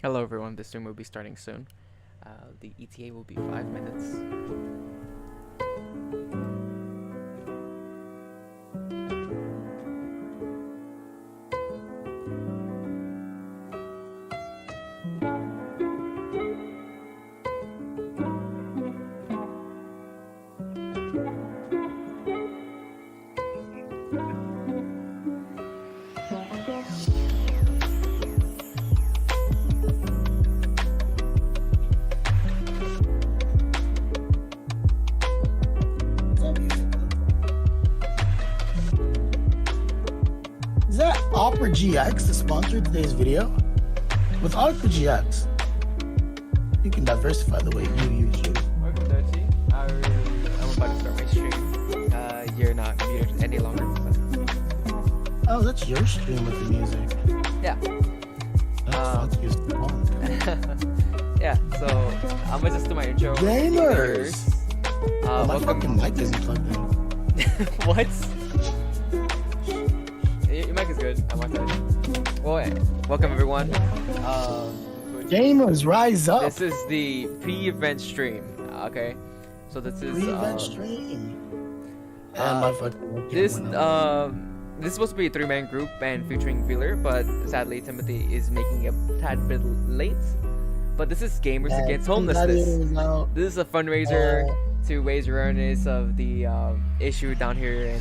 Hello everyone, this stream will be starting soon. The ETA will be 5 minutes. GX to sponsor today's video. With Opera GX, you can diversify the way you use you. Welcome, DohChi. I'm about to start my stream. You're not muted any longer. But... Oh, that's your stream with the music. Yeah. That's used to yeah, so I'm gonna just do my intro. Gamers! My welcome. fucking mic isn't plugged in. What? Your mic is good. I'm outside. Well, welcome everyone. Gamers, rise up! This is the pre-event stream. Okay, so this is pre-event stream. And my fucking this is supposed to be a 3-man group and featuring Wheeler, but sadly Timothy is making a tad bit late. But this is Gamers Against Homelessness. This is a fundraiser to raise awareness of the issue down here in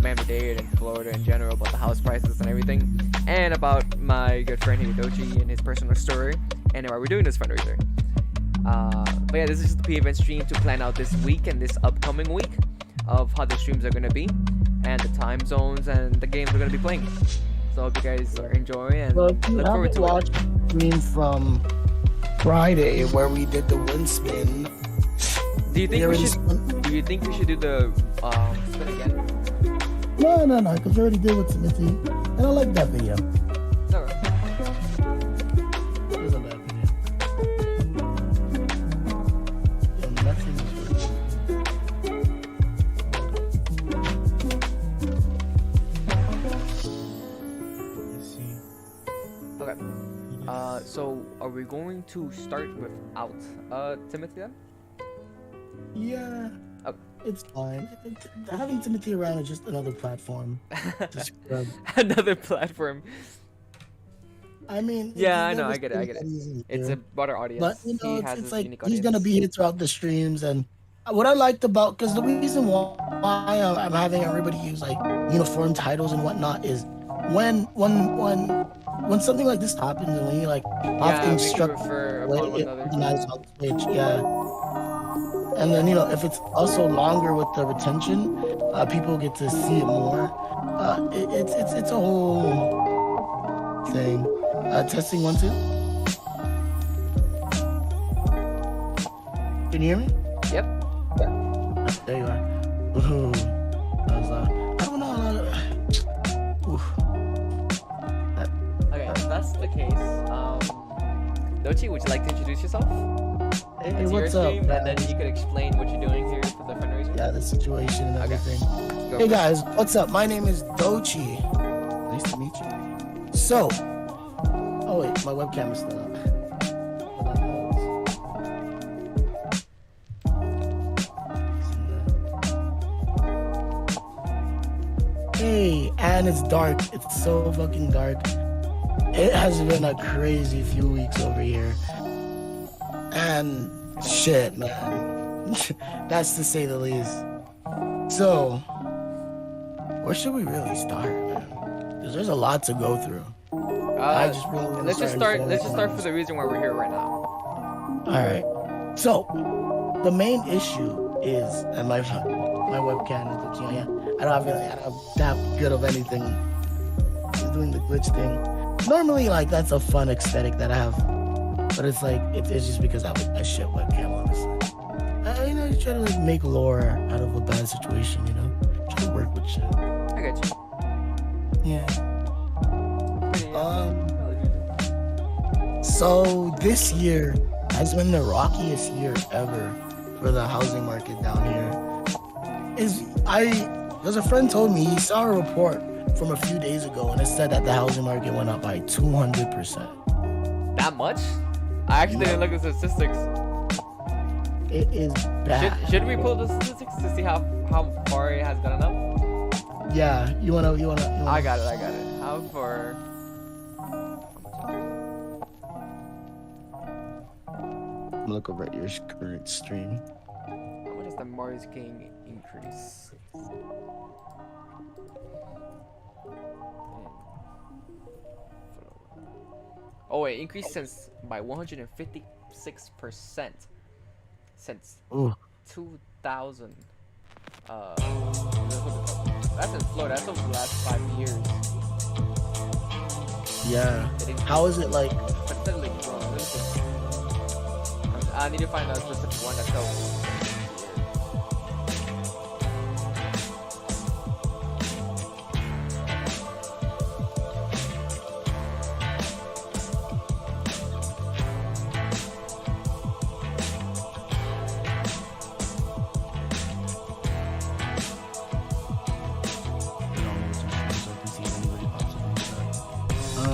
Miami-Dade and Florida in general about the house prices and everything, and about my good friend here, DohChi, and his personal story, and why we're doing this fundraiser. But yeah, this is the pre-event stream to plan out this week and this upcoming week of how the streams are going to be, and the time zones and the games we're going to be playing. So I hope you guys are enjoying and look forward to it. Stream from Friday where we did the wind spin. Do you think we should do the spin again? No, because we already did with Timothy, and I like that video. It's alright. It was a bad video. Yeah, nothing is Let's see. Okay. So are we going to start without Timothy then? Yeah. Okay. It's fine. Having Timothy around is just another platform to spread. Another platform. I mean, yeah, I know, I get it. It's a broader audience. But you know, it's like he's gonna be here throughout the streams, and what I liked about, because the reason why I'm having everybody use like uniform titles and whatnot is when something like this happens and when you like have things structured, organized on Twitch, yeah. And then, if it's also longer with the retention, people get to see it more. It's a whole thing. Testing 1, 2. Can you hear me? Yep. There you are. Ooh, that was loud. I don't know. Oof. Okay, if that's the case, DohChi, would you like to introduce yourself? Hey, what's up? And then you could explain what you're doing here for the fundraiser. Yeah, the situation and everything. Hey guys, what's up? My name is DohChi. Nice to meet you. So, oh wait, my webcam is still up. Hey, and it's dark. It's so fucking dark. It has been a crazy few weeks over here. And shit, man. That's to say the least. So, where should we really start, man? Because there's a lot to go through. I just really let's just start for the reason why we're here right now. All right. So, the main issue is, and my webcam is glitching. Yeah, I don't have that good of anything. It's doing the glitch thing. Normally, like, that's a fun aesthetic that I have, but it's like it's just because I have a shit webcam, honestly. You try to like make lore out of a bad situation. Try to work with shit. I got you. Yeah. So this year has been the rockiest year ever for the housing market down here. There's a friend told me he saw a report from a few days ago and it said that the housing market went up by 200%. That much? I actually didn't look at the statistics. It is bad. Should we pull the statistics to see how far it has gone up? Yeah, you wanna. I got it. How far? I'm gonna look over at your current stream. What is the Mars King increase? Oh wait, increased by 156% since 2000. That's in Florida. That's over the last 5 years. Yeah. How is it like? Steadily growing. I need to find a specific one that's over.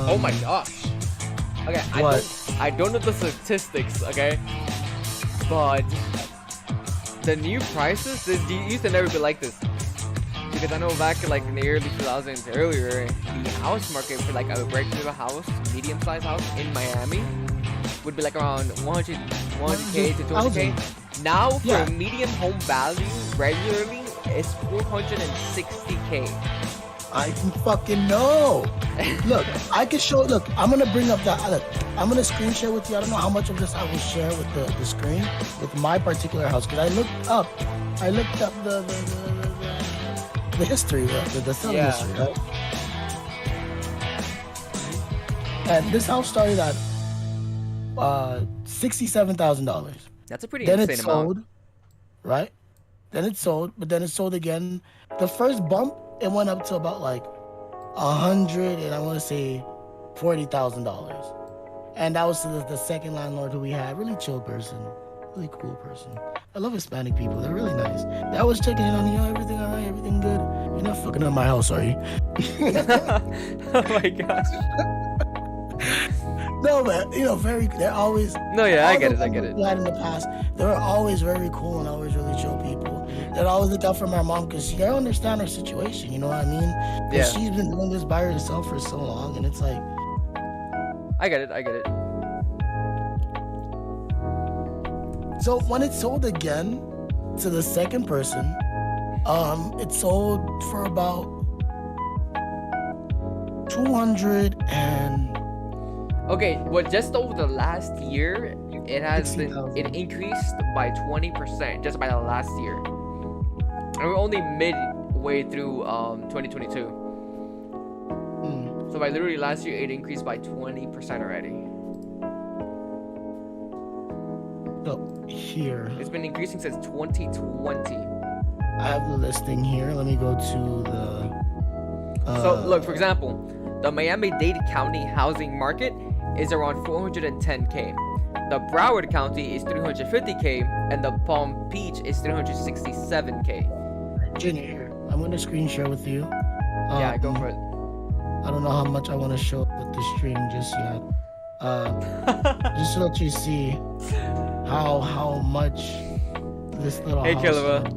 Oh my gosh. Okay, I don't know the statistics, okay? But the new prices, this used to never be like this. Because I know back in like in the early 2000s, earlier, the house market for like a regular house, medium-sized house in Miami would be like around 100K to 200K. Now for a medium home value, regularly, it's 460K. I can fucking know. Look, I can show. Look, I'm gonna bring up that. Look, I'm gonna screen share with you. I don't know how much of this I will share with the screen with my particular house because I looked up the history, the selling history, right? And this house started at $67,000. That's a pretty insane amount. Then it sold, right? Then it sold, but then it sold again. The first bump, it went up to about like $100 and I want to say $40,000. And that was the second landlord who we had. Really chill person, really cool person. I love Hispanic people. They're really nice. They always checking in on you. Everything all right? Everything good? You're not fucking up my house, are you? Oh my gosh. No, but they're always. No, yeah, I get it. We had in the past, they were always very cool and always really chill people. They'd always look out for my mom because they understand her situation. You know what I mean? Yeah. She's been doing this by herself for so long, and it's like. I get it. So when it sold again to the second person, it sold for about 200 and. Okay, well, just over the last year, it increased by 20% just by the last year. And we're only midway through 2022. So by literally last year, it increased by 20% already. So here, it's been increasing since 2020. I have the listing here. Let me go to the. So look, for example, the Miami-Dade County housing market is around 410K. The Broward County is 350K, and the Palm Beach is 367K. Junior, here, I'm gonna screen share with you. Yeah, go for it. I don't know how much I want to show with the stream just yet. Just to let you see how much this little Hey, house. Kilova.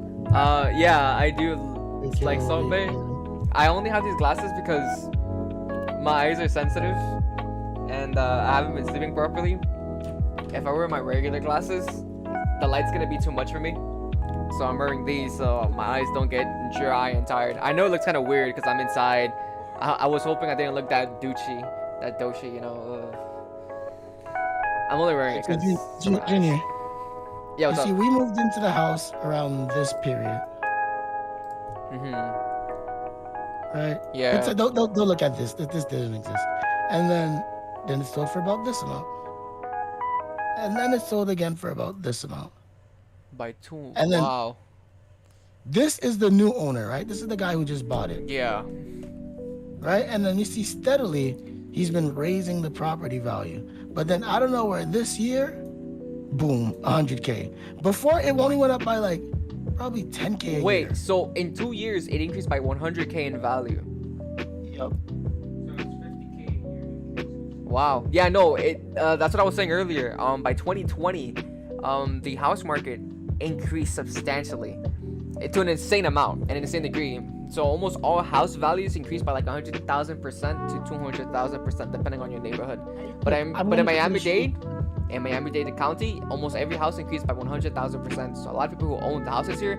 Yeah, I do like Salt Bay. I only have these glasses because my eyes are sensitive, and I haven't been sleeping properly. If I wear my regular glasses, the light's gonna be too much for me. So I'm wearing these so my eyes don't get dry and tired. I know it looks kind of weird because I'm inside. I was hoping I didn't look that DohChi, you know. I'm only wearing it because. Junior. Yeah, what's up? See, we moved into the house around this period. Right? Yeah. Don't look at this. This didn't exist. And then it sold for about this amount. And then it sold again for about this amount. By 2. And then, wow. This is the new owner, right? This is the guy who just bought it. Yeah. Right? And then you see steadily he's been raising the property value. But then I don't know where this year, boom, 100K. Before it only went up by like probably 10K a year. Wait, so in 2 years it increased by 100K in value. Yep. Wow. Yeah, no, that's what I was saying earlier. By 2020, the house market increased substantially to an insane amount and an insane degree. So almost all house values increased by like 100,000% to 200,000%, depending on your neighborhood. But in Miami-Dade, the county, almost every house increased by 100,000%. So a lot of people who own the houses here,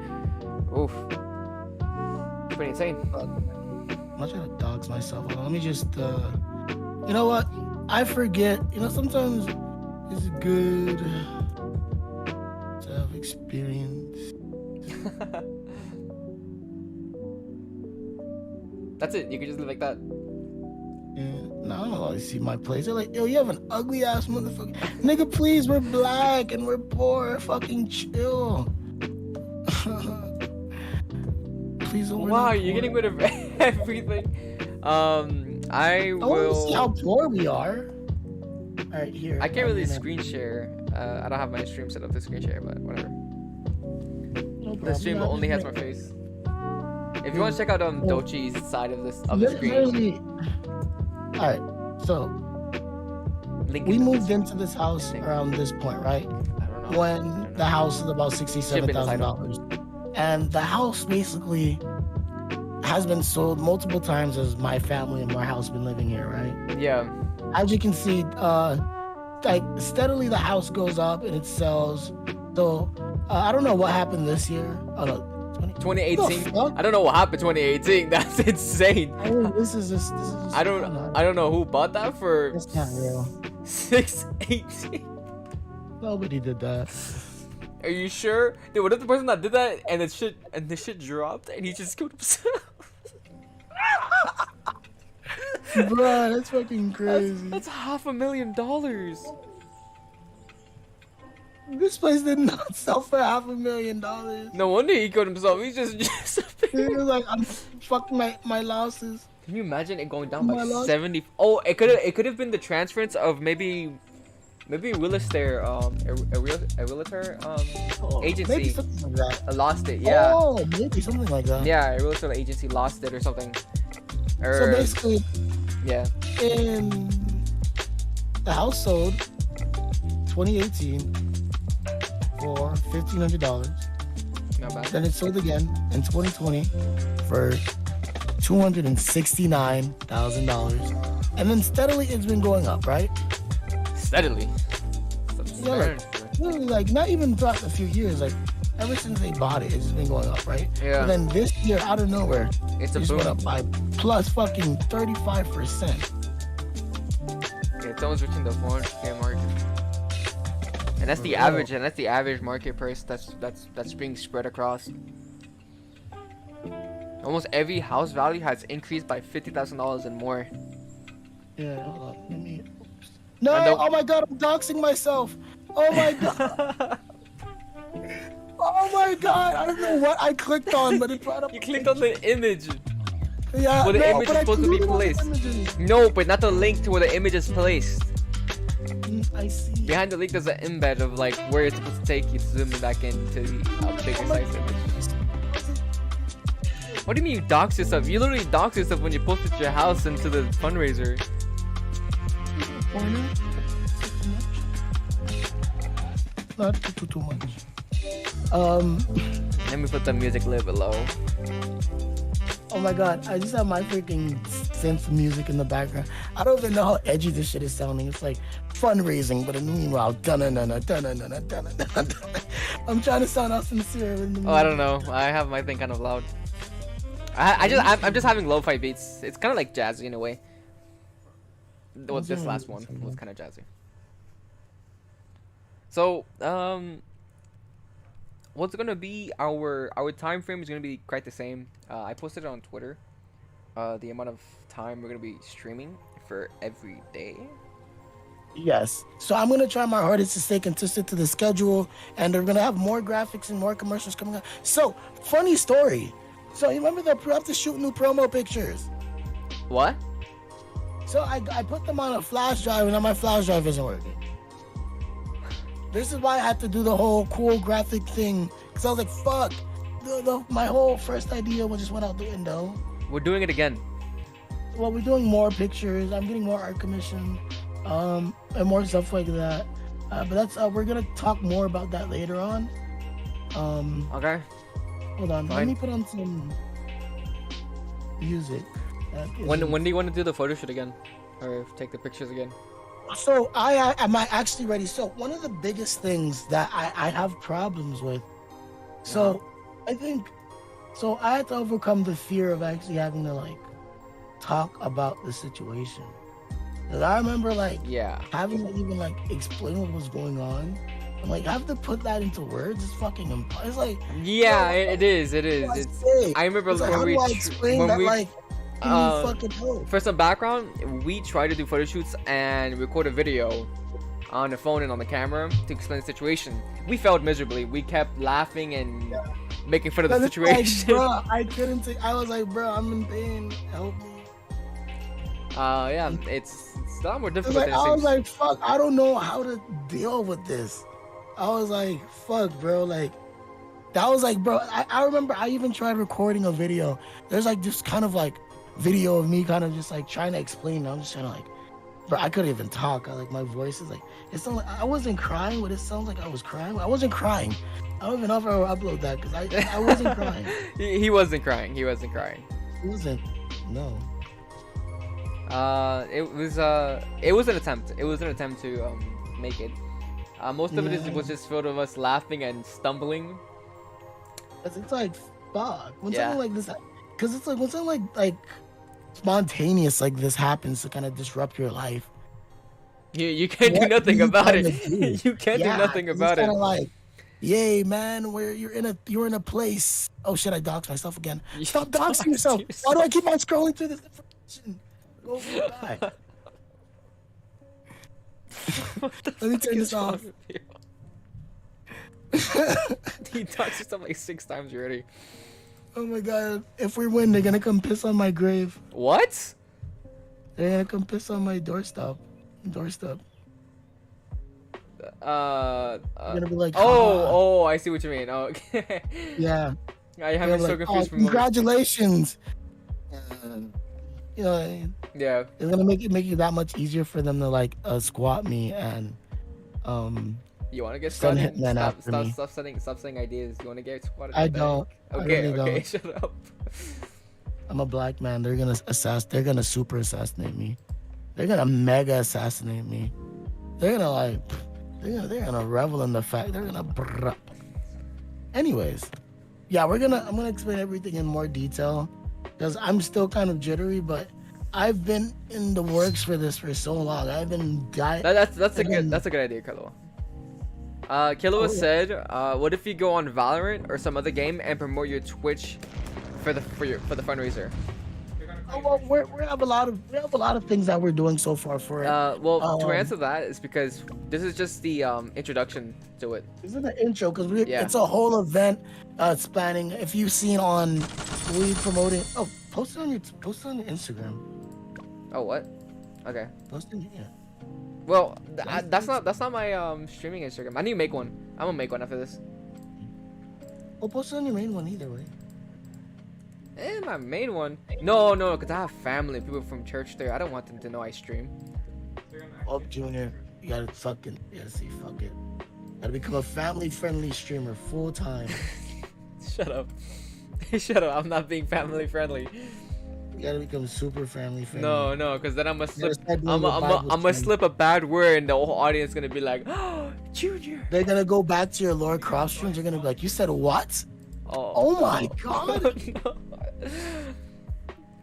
oof, pretty insane. I'm not trying to dox myself. Let me just, you know what? I forget. You know, sometimes it's good to have experience. That's it. You can just live like that. Yeah. No, I don't always see my place. They're like, yo, you have an ugly ass motherfucker. Nigga, please, we're black and we're poor. Fucking chill. Please don't. Wow, you're getting rid of everything. I will see how poor we are. All right, here. I can't really screen share. I don't have my stream set up to screen share, but whatever. The stream only has my face. If you want to check out DohChi's side of the screen. All right, so we moved into this house around this point, right? I don't know. When the house is about $67,000, and the house basically has been sold multiple times as my family and my house been living here, right? Yeah. As you can see, like steadily the house goes up and it sells. So I don't know what happened this year. Oh no, 2018. I don't know what happened 2018. That's insane. This is just I don't know who bought that for. It's not real. 618. Nobody did that. Are you sure? Dude, what if the person that did that and the shit dropped and he just killed himself? Bruh, that's fucking crazy. That's $500,000. This place did not sell for $500,000. No wonder he killed himself. He just he was like, I'm fucking my losses. Can you imagine it going down by 70? Oh, it could have been the transference of maybe Willis there, a realtor agency maybe something like that. Lost it. Yeah. Oh, maybe something like that. Yeah, a realtor agency lost it or something. So basically, yeah. In the house sold 2018 for $1,500. Not bad. Then it sold again in 2020 for $269,000. And then steadily it's been going up, right? Steadily. Yeah, really, like not even throughout a few years, like ever since they bought it, it's just been going up, right? Yeah. And then this year, out of nowhere, it's just went up by plus fucking 35%. Okay, it's almost reaching the 400K mark. And And that's the average, and that's the average market price that's being spread across. Almost every house value has increased by $50,000 and more. Yeah, hold on. Let me. No! Oh my god, I'm doxing myself. Oh my god. Oh my god, I don't know what I clicked on, but it brought up. You clicked on the image. Yeah, where the image is supposed to be placed. No, but not the link to where the image is placed. I see. Behind the link, there's an embed of like where it's supposed to take you to zoom it back into a bigger size image. What do you mean you dox yourself? You literally dox yourself when you posted your house into the fundraiser. Not too much. Let me put the music a little bit low. Oh my god, I just have my freaking synth music in the background. I don't even know how edgy this shit is sounding. It's like fundraising, but in the meanwhile, I'm trying to sound out sincere. Oh, I don't know. I have my thing kind of loud. I'm just having lo-fi beats. It's kind of like jazzy in a way. Well, this last one was kind of jazzy. So, what's gonna be our time frame is gonna be quite the same. I posted it on Twitter. The amount of time we're gonna be streaming for every day. Yes. So I'm gonna try my hardest to stay consistent to the schedule, and we're gonna have more graphics and more commercials coming up. So, funny story. So you remember that we have to shoot new promo pictures? What? So I put them on a flash drive, and now my flash drive isn't working. This is why I had to do the whole cool graphic thing, because I was like, fuck, my whole first idea just went out the window. We're doing it again. Well, we're doing more pictures. I'm getting more art commission, and more stuff like that. But that's we're gonna talk more about that later on. Okay. Hold on. Fine. Let me put on some music. When do you want to do the photo shoot again, or take the pictures again? So am I actually ready? So one of the biggest things that I have problems with. So I think, so I had to overcome the fear of actually having to like talk about the situation. Cause I remember like having to even like explain what was going on. And like have to put that into words. It's fucking impossible. It's like it is. I remember when we for some background, we tried to do photo shoots and record a video on the phone and on the camera to explain the situation. We failed miserably. We kept laughing and making fun of the situation. Like, bro, I couldn't take. I was like, bro, I'm in pain. Help me. It's a lot more difficult like, than it seems. I was like, fuck, I don't know how to deal with this. I was like, fuck, bro, like, that was like, bro, I remember I even tried recording a video. There's like this kind of like video of me kind of just like trying to explain. I'm just trying to like, bro, I couldn't even talk. My voice is like, it sounds like I wasn't crying, but it sounds like I was crying. I wasn't crying. I don't even know if I will upload that because I wasn't crying. He wasn't crying. He wasn't crying. He wasn't. No. It was an attempt. It was an attempt to make it. Most of it was just filled with us laughing and stumbling. It's like, fuck. When something like this, because it's like when something like spontaneous like this happens to kind of disrupt your life. You can't do nothing about it. You can't do nothing about it. Like, yay, man, where you're in a place. Oh shit, I doxed myself again. Stop doxing yourself. Why do I keep on scrolling through this information? Go die. Let me turn this off. He doxed yourself like 6 times already. Oh my god, if we win, they're gonna come piss on my grave. What? They're gonna come piss on my doorstep. They're gonna be like, oh, I see what you mean. Oh, okay. Yeah. I have so confused from congratulations. You know what I mean? Yeah. It's gonna make it that much easier for them to like squat me and You want to get squatted? Stop saying ideas. You want to get squatted? I don't. Okay, I really okay, don't. shut up. I'm a black man. They're gonna super assassinate me. They're gonna mega assassinate me. They're gonna revel in the fact. They're gonna. Anyways, yeah, I'm gonna explain everything in more detail because I'm still kind of jittery, but I've been in the works for this for so long. I've been That's a good idea, Carlo. Killua said, what if you go on Valorant or some other game and promote your Twitch for the fundraiser? Oh, well, we have a lot of things that we're doing so far for it. Well, to answer that is because this is just the introduction to it. This is the intro because it's a whole event spanning. If you've seen on we promoting. Oh, post it on your Instagram. Oh, what? Okay. Post it here. Well, that's not my streaming Instagram. I need to make one. I'm gonna make one after this. Oh, post it on your main one either way. My main one? No, because I have family, people from church there. I don't want them to know I stream. Oh, Junior, you gotta fuck it. Gotta become a family-friendly streamer full time. Shut up. Shut up. I'm not being family friendly. You gotta become super family friendly. No, because then I'm gonna slip. I'm gonna slip a bad word, and the whole audience is gonna be like, "Oh, Junior." They're gonna go back to your Lord Cross streams. They're gonna be like, "You said what? Oh my god!" No.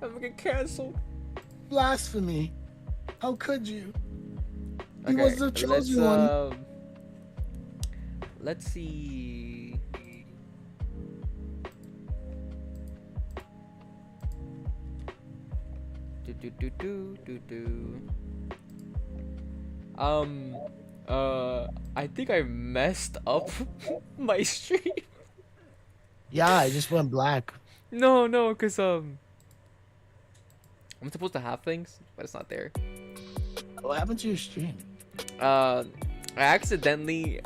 I'm gonna get canceled. Blasphemy! How could you? He was the chosen one. Let's see. I think I messed up my stream. Yeah, I just went black. No, because I'm supposed to have things, but it's not there. What happened to your stream? I accidentally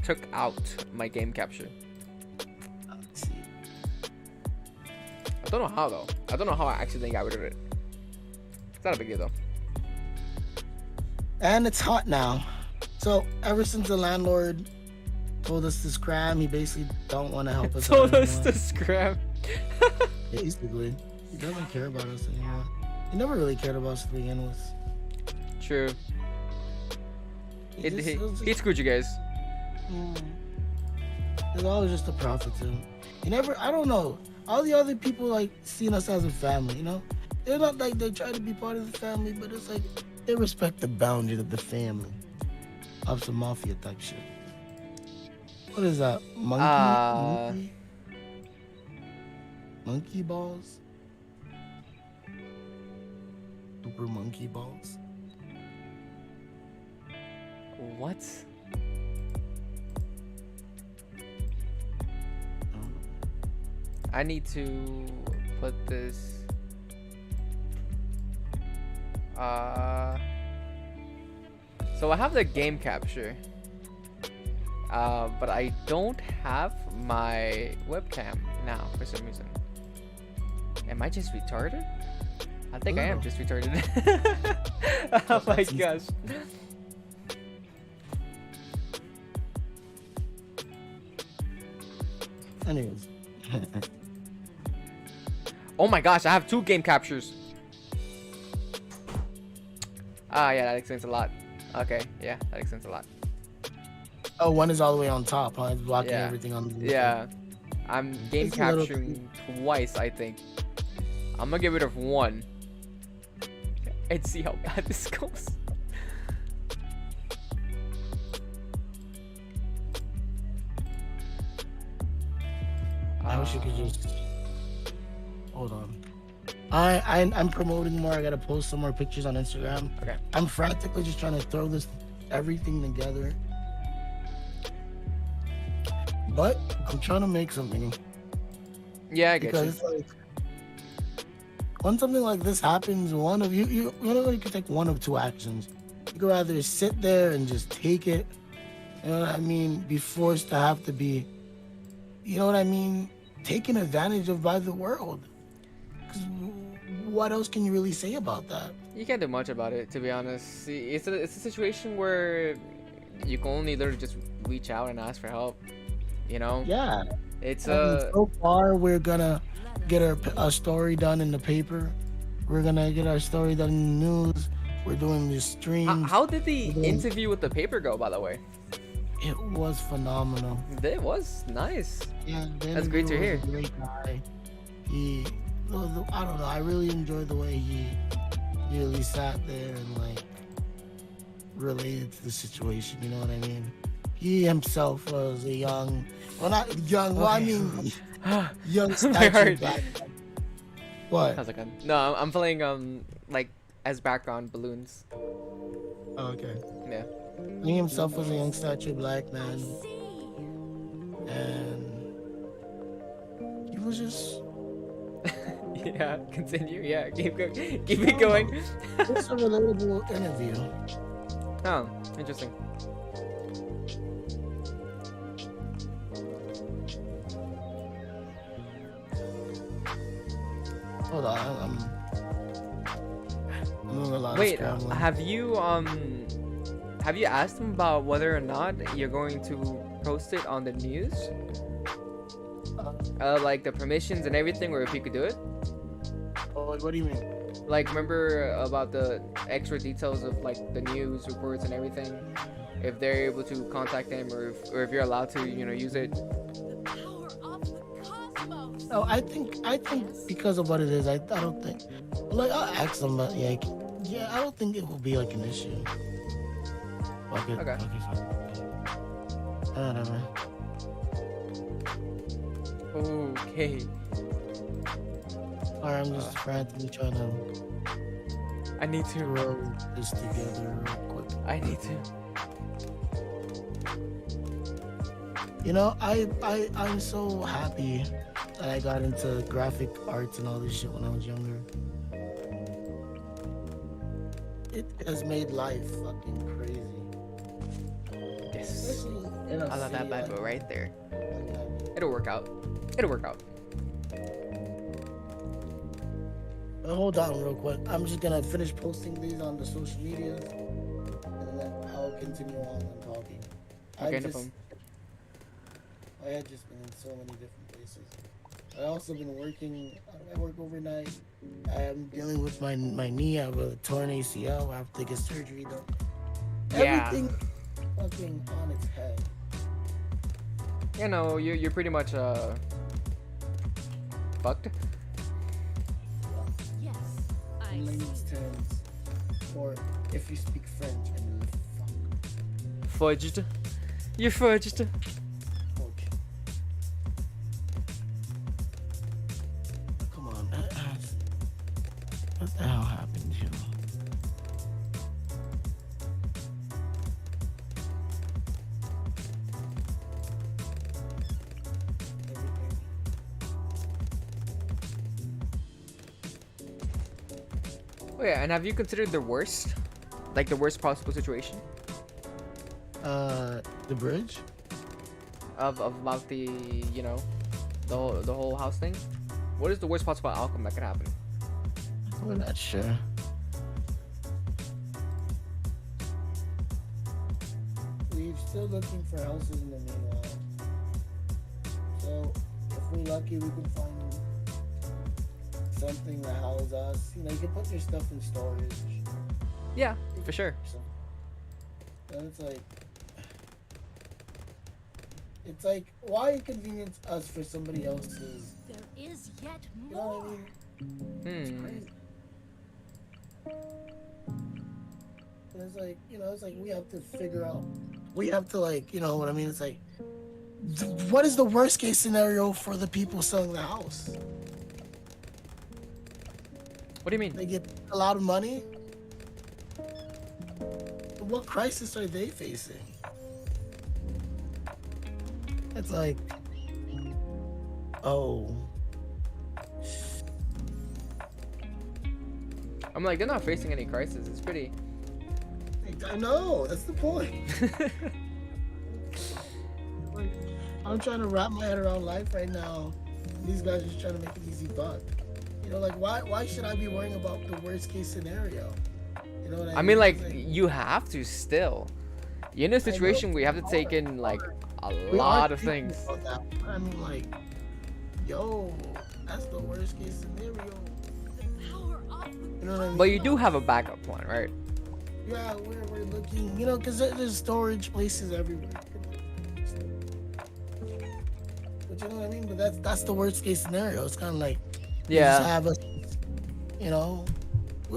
took out my game capture. Let's see. I don't know how though. I don't know how I accidentally got rid of it. It's not a big deal though. And it's hot now. So ever since the landlord told us to scram, he basically don't want to help us. Told us to scram. Basically, he doesn't care about us anymore. He never really cared about us to begin with. True. He screwed you guys. It's always just a profit to him. He never. I don't know. All the other people like seeing us as a family. You know, they're not like they try to be part of the family, but it's like they respect the boundaries of the family. Of some mafia type shit. What is that? Monkey balls? Super monkey balls? What? I need to put this. So I have the game capture. But I don't have my webcam now for some reason. Am I just retarded? I think I am just retarded. Oh my gosh. Anyways. Oh my gosh, I have 2 game captures. Yeah, that explains a lot. Okay, yeah, that explains a lot. Oh, one is all the way on top, huh? It's blocking everything on the Yeah. I'm game capturing twice, I think. I'm gonna get rid of one. And see how bad this goes. I wish you could just hold on. I'm promoting more. I gotta post some more pictures on Instagram. Okay. I'm frantically just trying to throw everything together. But I'm trying to make something. Yeah, I get you. Because like, when something like this happens, one of you can take one of 2 actions. You could either sit there and just take it, you know what I mean, be forced to have to be, you know what I mean, taken advantage of by the world. Because what else can you really say about that? You can't do much about it, to be honest. See, it's a situation where you can only literally just reach out and ask for help. You know? Yeah. It's so far we're gonna get our story done in the paper. We're gonna get our story done in the news. We're doing these streams. How did the interview with the paper go, by the way? It was phenomenal. It was nice. Yeah, that's great to hear. A great guy. I don't know. I really enjoyed the way he really sat there and like related to the situation. You know what I mean? He himself was a young, well, not young. Well, I mean, young statured black. What? How's it going? No, I'm playing like as background balloons. Oh, okay. Yeah. He himself was a young statured black man, and he was just. Yeah, continue. Yeah, keep it going. It's a relatable interview. Oh, interesting. Hold on, I'm doing a lot Wait, of scrambling. have you asked him about whether or not you're going to post it on the news? Like the permissions and everything, or if you could do it? Oh, what do you mean? Like, remember about the extra details of like the news reports and everything? If they're able to contact them, or if you're allowed to, use it. No, I think because of what it is, I don't think. Like, I'll ask them, but yeah, I don't think it will be like an issue. Okay. Okay. Okay, fine. Whatever. Okay. Alright, I'm just frantically trying to I need to. roll this together real quick. I need to. I'm so happy that I got into graphic arts and all this shit when I was younger. It has made life fucking crazy. Yes. I I love that bad boy right there. It'll work out. It'll work out. But hold on real quick. I'm just gonna finish posting these on the social media, and then I'll continue on and talking. Okay, no problem. I had just been in so many different places. I also been working. I work overnight. I'm dealing with my knee. I have a torn ACL. I have to get surgery done. Yeah. Everything fucking on its head. You're pretty much fucked. Yes, I In layman's terms, or if you speak French, I mean fuck. Fudged. You're fudged. Okay. Come on. What the hell happened here? Oh yeah, and have you considered the worst? Like the worst possible situation? The bridge? Of about the the whole house thing? What is the worst possible outcome that could happen? We're not sure. We're still looking for houses in the meanwhile. So if we're lucky, we can find something to house us. You can put your stuff in storage. Yeah, for sure. And it's like, why inconvenience us for somebody else's? there is yet You know what I more. mean? It's crazy. And it's like we have to figure out. We have to you know what I mean? It's like, what is the worst case scenario for the people selling the house? What do you mean? They get a lot of money. What crisis are they facing? It's like, oh. I'm like, they're not facing any crisis. It's pretty. I know, that's the point. I'm trying to wrap my head around life right now. These guys are just trying to make an easy buck. Why should I be worrying about the worst case scenario? You know what I mean? I mean, like, you have to still. You're in a situation where you have to take in like a lot of things. I mean, like, yo, that's the worst case scenario. Power off. You know what I mean? But you do have a backup plan, right? Yeah, we're looking, because there's storage places everywhere. But you know what I mean? But that's the worst case scenario. It's kind of like, we just have we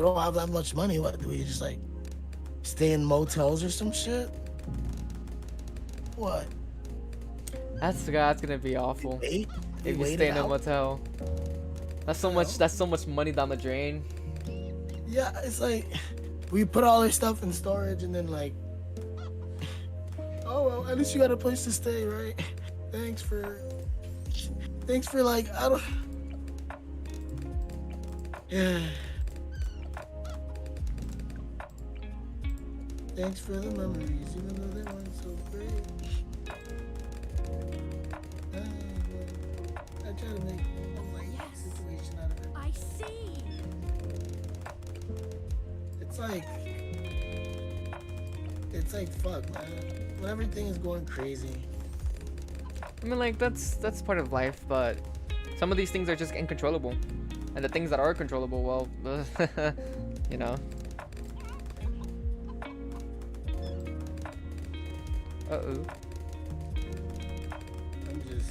don't have that much money. What do we just stay in motels or some shit. What? That's gonna be awful. Wait, If you stay in a motel. That's so much. That's so much money down the drain. Yeah, it's like we put all our stuff in storage and then like, oh well, at least you got a place to stay, right? Thanks for like I don't. Yeah. Thanks for the memories, even though they weren't so great. I try to make like situation out of it. I see. It's like fuck, man. When everything is going crazy. I mean, like that's part of life, but some of these things are just uncontrollable, and the things that are controllable, well, you know. Uh-oh. I'm just.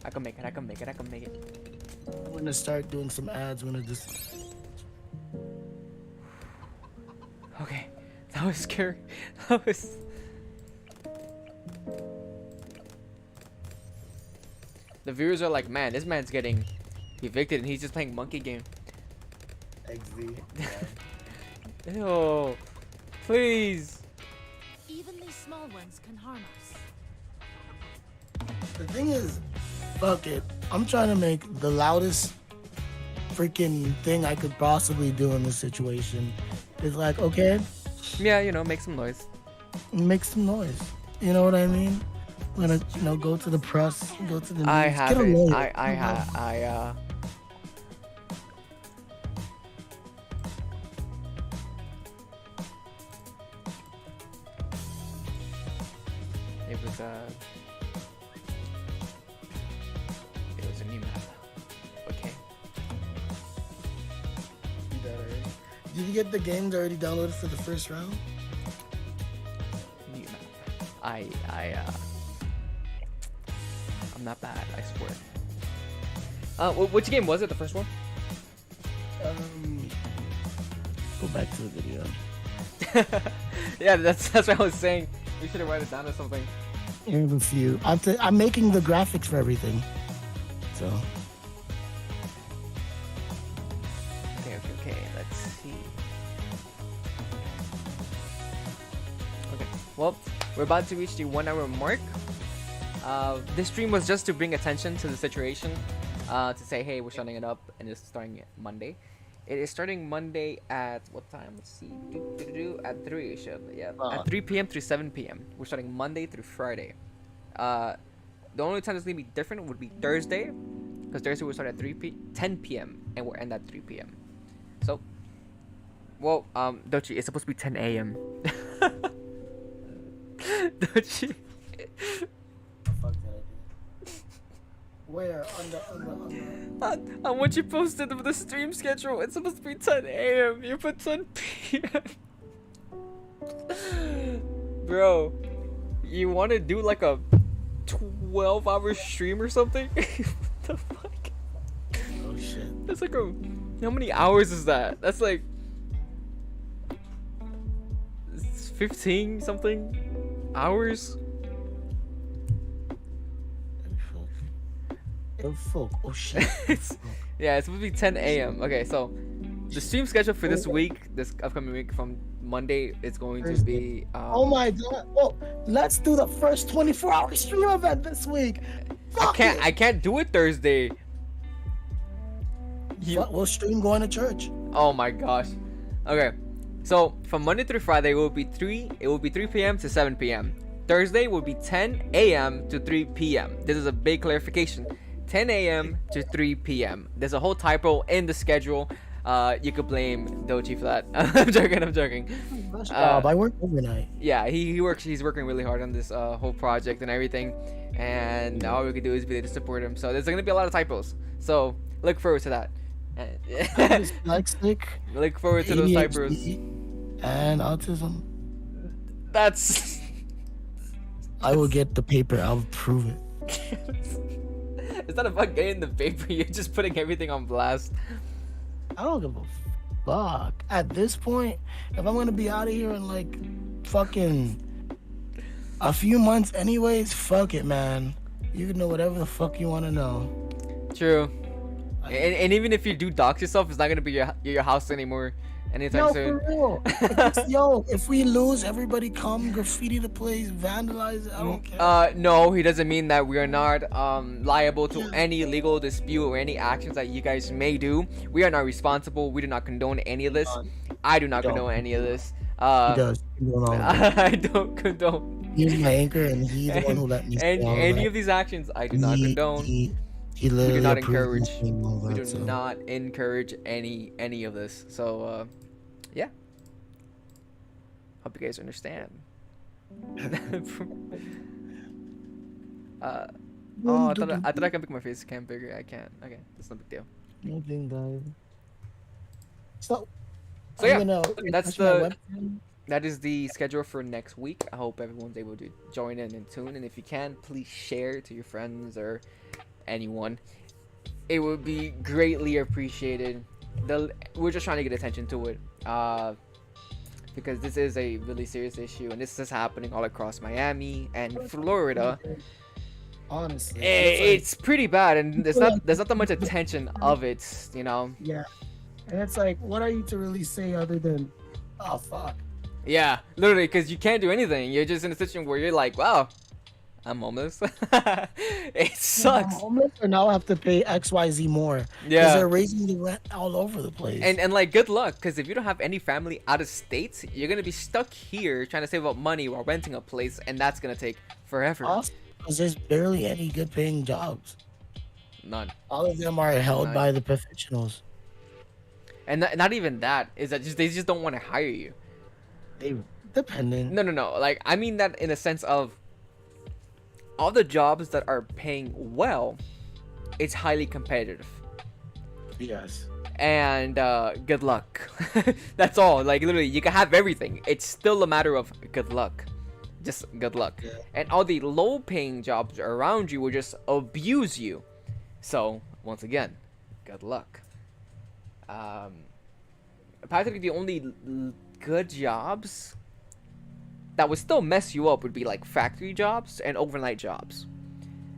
I can make it. I can make it. I can make it. I'm gonna start doing some ads. I'm gonna just. Okay, that was scary. That was. The viewers are like, man, this man's getting evicted and he's just playing monkey game. XD. Ew. Please. Even these small ones can harm us. The thing is, fuck it. I'm trying to make the loudest freaking thing I could possibly do in this situation. It's like, okay, Yeah, you know, make some noise. make some noise. You know what I mean? I'm gonna, go to the press, go to the news. I have Get it. away. It was a new map. Okay. Did you get the games already downloaded for the first round? New map. I'm not bad, I swear. Which game was it? The first one? Go back to the video. Yeah, that's what I was saying. We should have write it down or something. Here's a few. I'm making the graphics for everything. So. Okay. Let's see. Okay. Well, we're about to reach the 1 hour mark. This stream was just to bring attention to the situation. To say, hey, we're shutting it up, and it's starting Monday. It is starting Monday at what time? Let's see. At 3 it should. Yeah. At 3 p.m. through 7 p.m. We're starting Monday through Friday. The only time that's gonna be different would be Thursday, because Thursday will start at 10 p.m. and we'll end at 3 p.m. So, well, DohChi, it's supposed to be 10 a.m. DohChi. Where? On the On what you posted of the stream schedule, it's supposed to be 10 a.m. You put 10 p.m. Bro, you want to do like a 12-hour stream or something? What the fuck? Oh shit. That's like how many hours is that? That's like 15 something hours. Oh shit. Yeah, it's supposed to be 10 a.m. Okay, so the stream schedule for this week, this upcoming week from Monday, is going to be. Oh my god! Oh, let's do the first 24-hour stream event this week. I can't do it Thursday. We'll stream going to church. Oh my gosh. Okay, so from Monday through Friday it will be 3 p.m. to 7 p.m. Thursday will be 10 a.m. to 3 p.m. This is a big clarification. 10 a.m. to 3 p.m. There's a whole typo in the schedule. You could blame DohChi for that. I'm joking. I work overnight. Yeah, he's working really hard on this whole project and everything. And all we can do is be there to support him. So there's gonna be a lot of typos. So look forward to that. I'm dyslexic, Look forward to those typers. ADHD, and autism. That's. I will get the paper. I'll prove it. It's not about getting the paper. You're just putting everything on blast. I don't give a fuck. At this point, if I'm gonna be out of here in like fucking a few months anyways, fuck it, man. You can know whatever the fuck you want to know. True. And even if you do dox yourself, it's not gonna be your house anymore anytime soon. For real. If we lose, everybody come graffiti the place, vandalize it. I don't care. No, he doesn't mean that we are not liable to any legal dispute or any actions that you guys may do. We are not responsible. We do not condone any of this. I do not condone any of this. He does. I don't condone. He's my anchor, and he's the one who let me. And any of these actions, I do not condone. He we literally do not encourage. We do not encourage any of this. So, yeah. Hope you guys understand. I thought I can make my face cam bigger. I can't. Okay, that's no big deal. Nothing, guys. So yeah, that is the schedule for next week. I hope everyone's able to join in and tune. And if you can, please share to your friends or anyone. It would be greatly appreciated. We're just trying to get attention to it, because this is a really serious issue, and this is happening all across Miami and Florida. Honestly, it's pretty bad, and there's not that much attention of it, you know. Yeah, and it's like, what are you to really say other than, oh fuck. Yeah, literally, because you can't do anything. You're just in a situation where you're like, wow, I'm homeless. It sucks. I'm homeless, or now I have to pay XYZ more. Yeah. Because they're raising the rent all over the place. And like, good luck, because if you don't have any family out of state, you're going to be stuck here trying to save up money while renting a place, and that's going to take forever. Also, because there's barely any good paying jobs. None. All of them are held by the professionals. And not even that, is that they just don't want to hire you. They dependent. No. Like, I mean that in a sense of all the jobs that are paying well, it's highly competitive. Yes. And good luck. That's all. Like, literally, you can have everything. It's still a matter of good luck. Just good luck. Yeah. And all the low paying jobs around you will just abuse you. So, once again, good luck. Practically the only good jobs that would still mess you up would be like factory jobs and overnight jobs.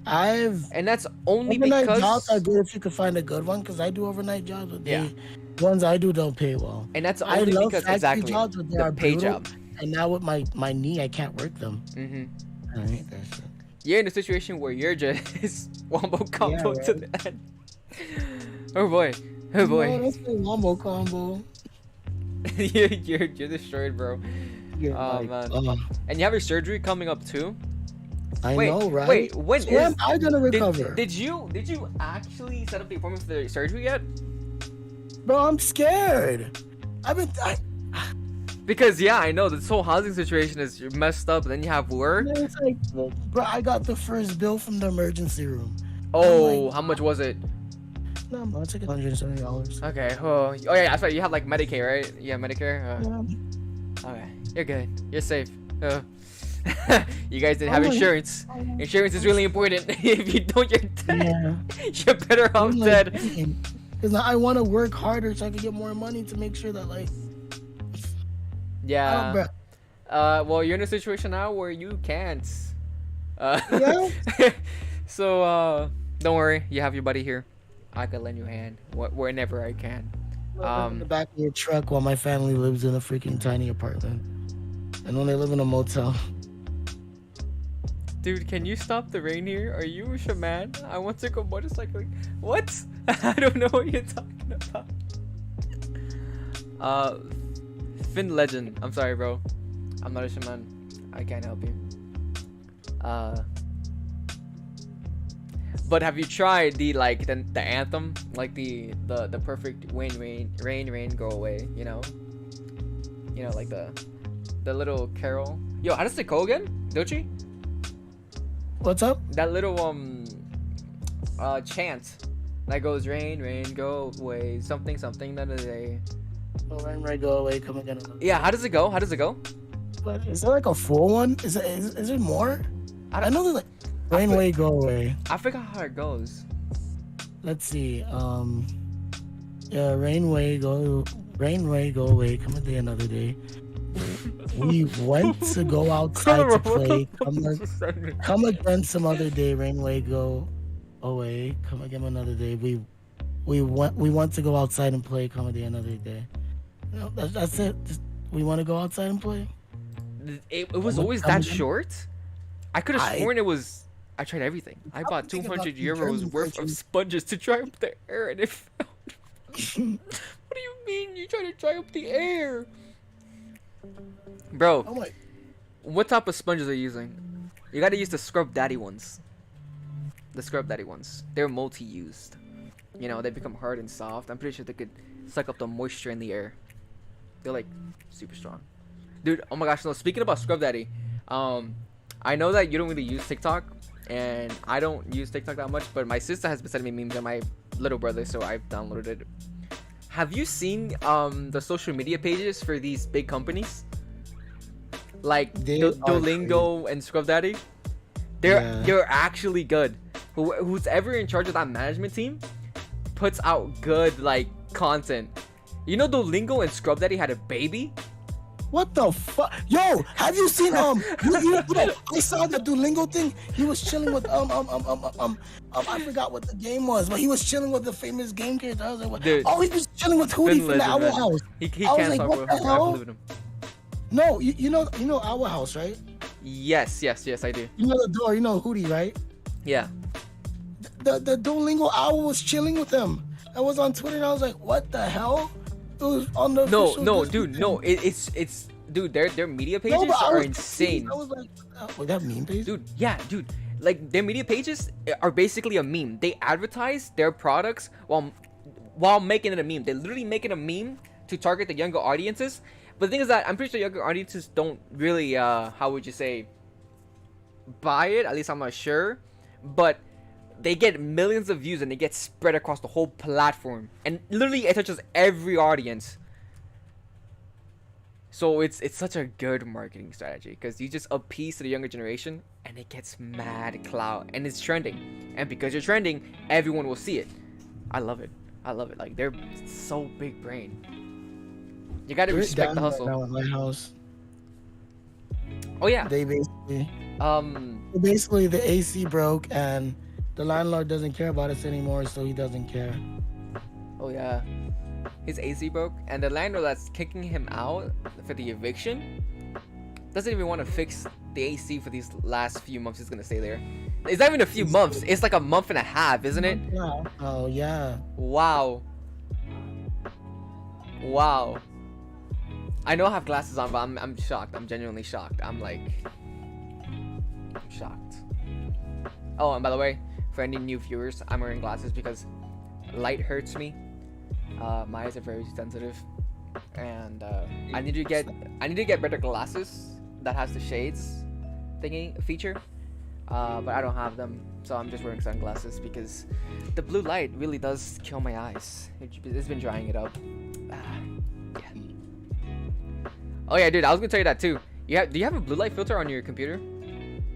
And that's only overnight because jobs are good if you can find a good one, because I do overnight jobs, but the ones I do don't pay well. And that's only because exactly jobs, but they are pay brutal, job. And now with my knee, I can't work them. I hate that shit. You're in a situation where you're just wombo combo to the end. Oh boy. Oh boy. No, that's a wombo combo. you're destroyed, bro. Man. And you have your surgery coming up too. I know, right? Wait, when so am I gonna recover? Did you actually set up the appointment for the surgery yet? Bro, I'm scared. Because I know this whole housing situation is messed up. And then you have work. It's like, bro, I got the first bill from the emergency room. Oh, like, how much was it? No, it's like $170. Okay. Oh yeah, that's right. You have like Medicaid, right? You have Medicare. Okay, you're good. You're safe. You guys didn't have insurance. Insurance is really important. If you don't, you're dead. You're better off dead. Because I want to work harder so I can get more money to make sure that, like. Yeah. Well, you're in a situation now where you can't. So don't worry. You have your buddy here. I can lend you a hand whenever I can. In the back of your truck while my family lives in a freaking tiny apartment, and when they live in a motel. Dude, can you stop the rain here? Are you a shaman? I want to go motorcycling. What? I don't know what you're talking about. Finn Legend. I'm sorry, bro. I'm not a shaman. I can't help you. But have you tried the anthem, like the perfect rain go away? You know, like the little carol. Yo, how does it go again? DohChi? What's up? That little chant That goes rain, rain, go away. Something, something, another day. Oh, rain, go away, come again. Yeah, how does it go? How does it go? But is there like a full one? Is there more? I know there's like rain, way, go away. I forgot how it goes. Let's see. Yeah, rain, way, go away. Come a day, another day. We went to go outside to play. Come again some other day. Rain, way, go away. Come again another day. We want to go outside and play. Come a day, another day. No, that's it. We want to go outside and play. It was always that short. I could have sworn it was. I tried everything. I bought 200 euros worth of sponges to dry up the air, and it fell. What do you mean you try to dry up the air? Bro, what type of sponges are you using? You gotta use the Scrub Daddy ones. The Scrub Daddy ones. They're multi-used. You know, they become hard and soft. I'm pretty sure they could suck up the moisture in the air. They're like super strong. Dude, oh my gosh, no, speaking about Scrub Daddy, I know that you don't really use TikTok, and I don't use TikTok that much, but my sister has been sending me memes and my little brother, so I've downloaded it. Have you seen the social media pages for these big companies? Like Duolingo and Scrub Daddy? They're actually good. Who's ever in charge of that management team puts out good like content. You know Duolingo and Scrub Daddy had a baby? What the fuck? Yo, have you seen I saw the Duolingo thing. He was chilling with I forgot what the game was, but he was chilling with the famous game character. I was like, what? Dude, oh, he was chilling with Hootie from the Owl House. He can't talk with him. No, you know Owl House, right? Yes, I do. You know the door, you know Hootie, right? Yeah. The Duolingo Owl was chilling with him. I was on Twitter and I was like, what the hell? It was on the it's dude, their media pages are insane. I was like, wait, that meme page? Dude, like their media pages are basically a meme. They advertise their products while making it a meme. They literally make it a meme to target the younger audiences. But the thing is that I'm pretty sure younger audiences don't really how would you say buy it, at least I'm not sure. But they get millions of views and they get spread across the whole platform, and literally it touches every audience. So it's such a good marketing strategy because you just appease to the younger generation and it gets mad clout and it's trending, and because you're trending, everyone will see it. I love it. Like they're so big brain. You gotta respect the hustle. Right now in my house. Oh yeah. They basically the AC broke and the landlord doesn't care about us anymore, so he doesn't care. Oh yeah, his AC broke, and the landlord that's kicking him out for the eviction doesn't even want to fix the AC for these last few months. He's gonna stay there. It's not even a few months. It's like a month and a half, isn't it? Yeah. Oh yeah. Wow. I know I have glasses on, but I'm shocked. I'm genuinely shocked. I'm shocked. Oh, and by the way, for any new viewers, I'm wearing glasses because light hurts me. My eyes are very sensitive, and I need to get better glasses that has the shades feature. But I don't have them, so I'm just wearing sunglasses because the blue light really does kill my eyes. It's been drying it up. Yeah. Oh yeah, dude, I was gonna tell you that too. Do you have a blue light filter on your computer?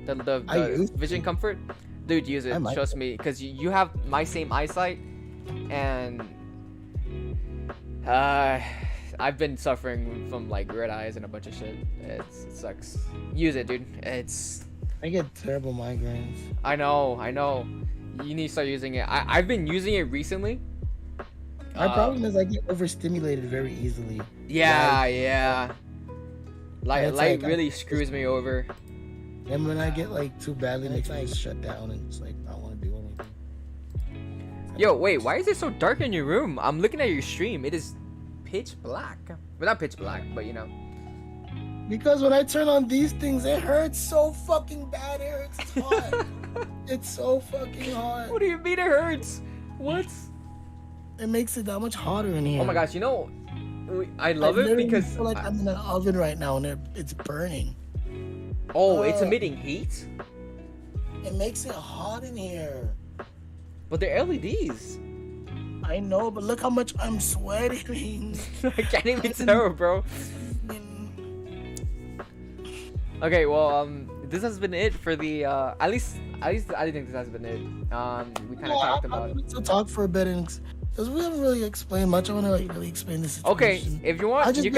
The Vision Comfort? Dude, use it. Trust me, because you have my same eyesight, and I've been suffering from like red eyes and a bunch of shit. It sucks. Use it, dude. I get terrible migraines. I know. You need to start using it. I've been using it recently. My problem is I get overstimulated very easily. Yeah. Light really screws me over. And when I get like too badly, it makes me just shut down and it's like I don't want to do anything. Yo, wait, why is it so dark in your room? I'm looking at your stream. It is pitch black. Well, not pitch black, but you know. Because when I turn on these things, it hurts so fucking bad. It hurts. It's hot. It's so fucking hot. What do you mean it hurts? What? It makes it that much hotter in here. Oh my gosh, you know, I love it because I feel like I'm in an oven right now and it's burning. Oh, it's emitting heat? It makes it hot in here. But they're LEDs. I know, but look how much I'm sweating. I can't even tell, bro. Okay, well, this has been it for the at least I think this has been it. We kind of talked about. I want to talk for a bit because we haven't really explained much. I want to really explain this situation. Okay, if you want, you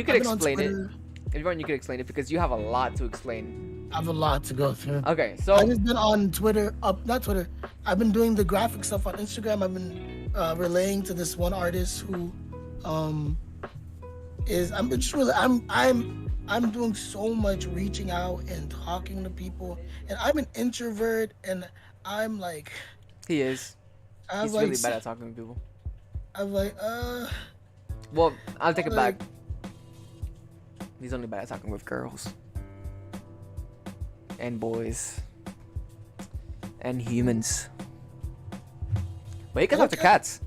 could explain it. If you want, you could explain it because you have a lot to explain. I have a lot to go through. Okay, so I've just been on Twitter, not Twitter. I've been doing the graphic stuff on Instagram. I've been relaying to this one artist who I'm doing so much reaching out and talking to people, and I'm an introvert, and I'm like, he is. He's like, really bad at talking to people. I'm like, well, I'll take it back. He's only bad at talking with girls and boys and humans. But he can talk to cats.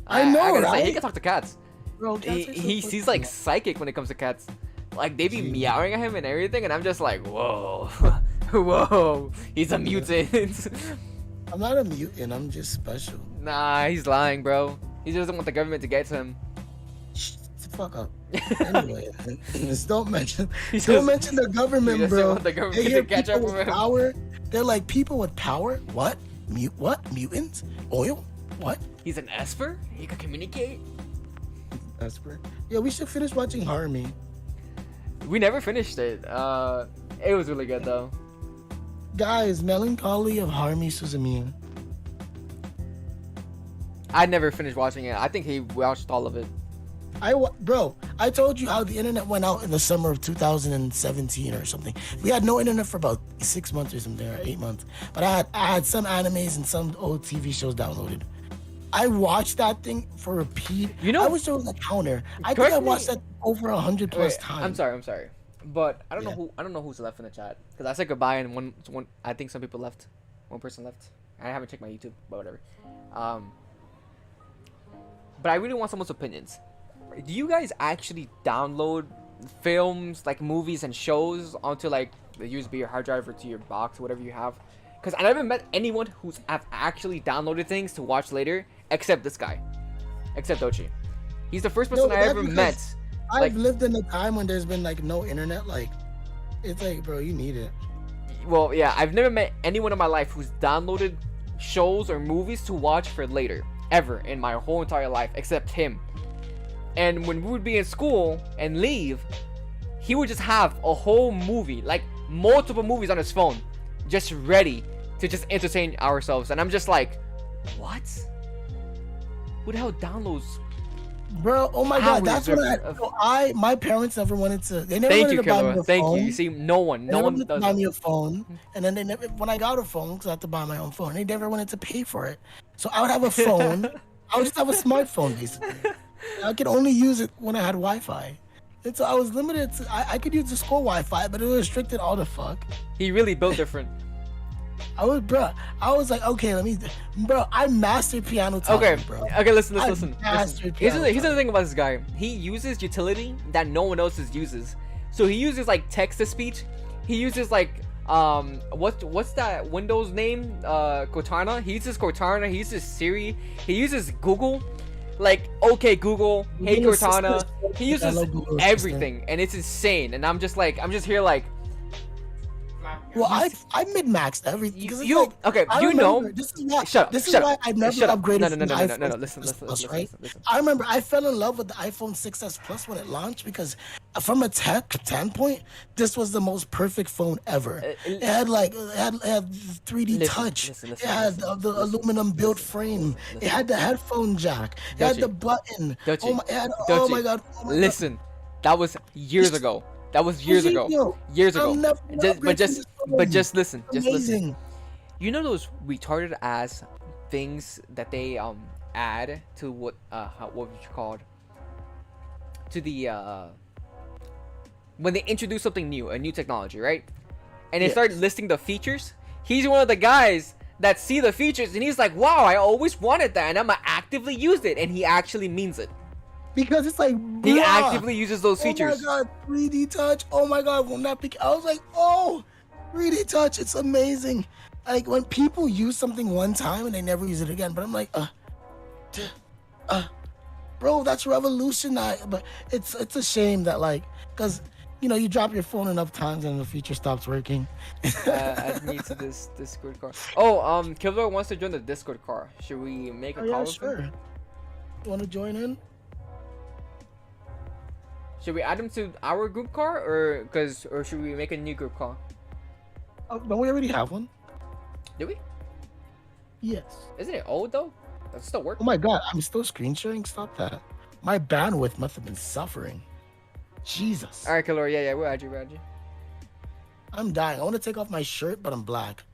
I know, right? Say, he can talk to cats. Bro, he's like psychic when it comes to cats. Like they be meowing at him and everything, and I'm just like, whoa, whoa, he's a mutant. I'm not a mutant. I'm just special. Nah, he's lying, bro. He doesn't want the government to get to him. Shh, fuck up. Anyway, just don't mention the government, bro. Want the government to catch up with him. Power. They're like people with power. What? What? Mutants? Oil? What? He's an Esper? He can communicate? Esper? Yeah, we should finish watching Harmony. We never finished it. It was really good though. Guys, Melancholy of Harmony Suzumiya. I never finished watching it. I think he watched all of it. Bro, I told you how the internet went out in the summer of 2017 or something. We had no internet for about 6 months or something, or 8 months. But I had some animes and some old TV shows downloaded. I watched that thing for repeat. You know, I wish there was a counter. I think I watched that over 100 plus times. I'm sorry, but I don't know who's left in the chat because I said goodbye and one. I think some people left. One person left. I haven't checked my YouTube, but whatever. But I really want someone's opinions. Do you guys actually download films, like movies and shows, onto like the USB or hard drive or to your box, whatever you have? Because I never met anyone who's have actually downloaded things to watch later, except this guy, except DohChi. He's the first person I ever met. I've lived in a time when there's been like no internet. Like, it's like, bro, you need it. Well, yeah, I've never met anyone in my life who's downloaded shows or movies to watch for later, ever in my whole entire life, except him. And when we would be in school and leave, he would just have a whole movie, like multiple movies on his phone, just ready to just entertain ourselves. And I'm just like, what? Who the hell downloads? Bro, oh my god, that's what my parents never wanted to. They never wanted to buy me a phone. Thank you. You see, no one does buy me a phone. And then they never, when I got a phone, because I had to buy my own phone, they never wanted to pay for it. So I would have a phone. I would just have a smartphone, basically. I could only use it when I had Wi-Fi. And so I was limited to, I could use the school Wi-Fi, but it was restricted all the fuck. He really built different. I was like, okay, I mastered piano talking, bro. Okay, listen. Here's the thing about this guy. He uses utility that no one else uses. So he uses like text-to-speech. He uses like, what's that Windows name? Cortana. He uses Cortana. He uses Siri. He uses Google. Like, okay, Google, hey Cortana. He uses everything, and it's insane. And I'm just here like. Well, I mid-maxed everything. This is why, shut up. This is why I never upgraded. No. Listen. I remember I fell in love with the iPhone 6s Plus when it launched because, from a tech standpoint, this was the most perfect phone ever. It had 3D touch. It had the aluminum built frame. It had the headphone jack. It had the button. Oh my god. Listen, that was years ago. Years ago. But just listen. You know those retarded ass things that they add to what would you call it? To the when they introduce something new, a new technology, right? And they start listing the features. He's one of the guys that see the features and he's like, "Wow, I always wanted that, and I'm gonna actively use it." And he actually means it. Because it's like, he actively uses those features. Oh my god, 3D touch. Oh my god, I was like, oh, 3D touch, it's amazing. Like when people use something one time and they never use it again, but I'm like, Bro, that's revolutionized. But it's a shame that like, cause you drop your phone enough times and the feature stops working. Add me to this Discord car. Oh, Killer wants to join the Discord car. Should we make a call? Yeah, with him? sure. You want to join in? Should we add him to our group car, or should we make a new group call? Oh, don't we already have one? Do we? Yes. Isn't it old though? Does it still work? Oh my god, I'm still screen sharing. Stop that. My bandwidth must have been suffering. Jesus. All right, Killer. Yeah, we'll add you. I'm dying. I want to take off my shirt, but I'm black.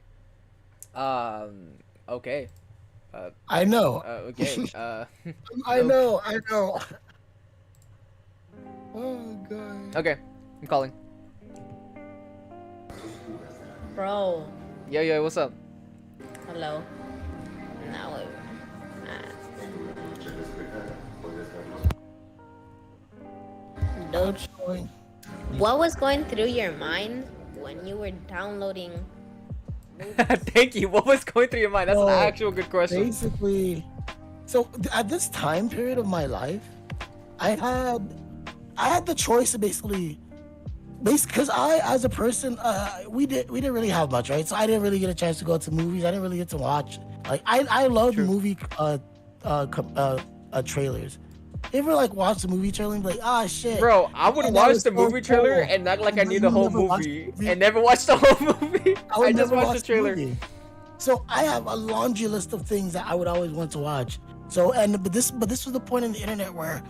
Okay. I know. Okay. I know. Oh god. Okay, I'm calling. Bro. Yo, what's up? Hello. Now DohChi. what was going through your mind when you were downloading? Thank you. What was going through your mind? That's an actual good question. Basically, so at this time period of my life, I had the choice to basically because I, as a person, we didn't really have much, right? So I didn't really get a chance to go to movies. I didn't really get to watch. Like I love movie trailers. You ever like watch the movie trailer and be like, shit. Bro, I would watch the movie trailer and act like I knew the whole movie and never watched the whole movie. I just watched the trailer. So I have a laundry list of things that I would always want to watch. So but this was the point in the internet where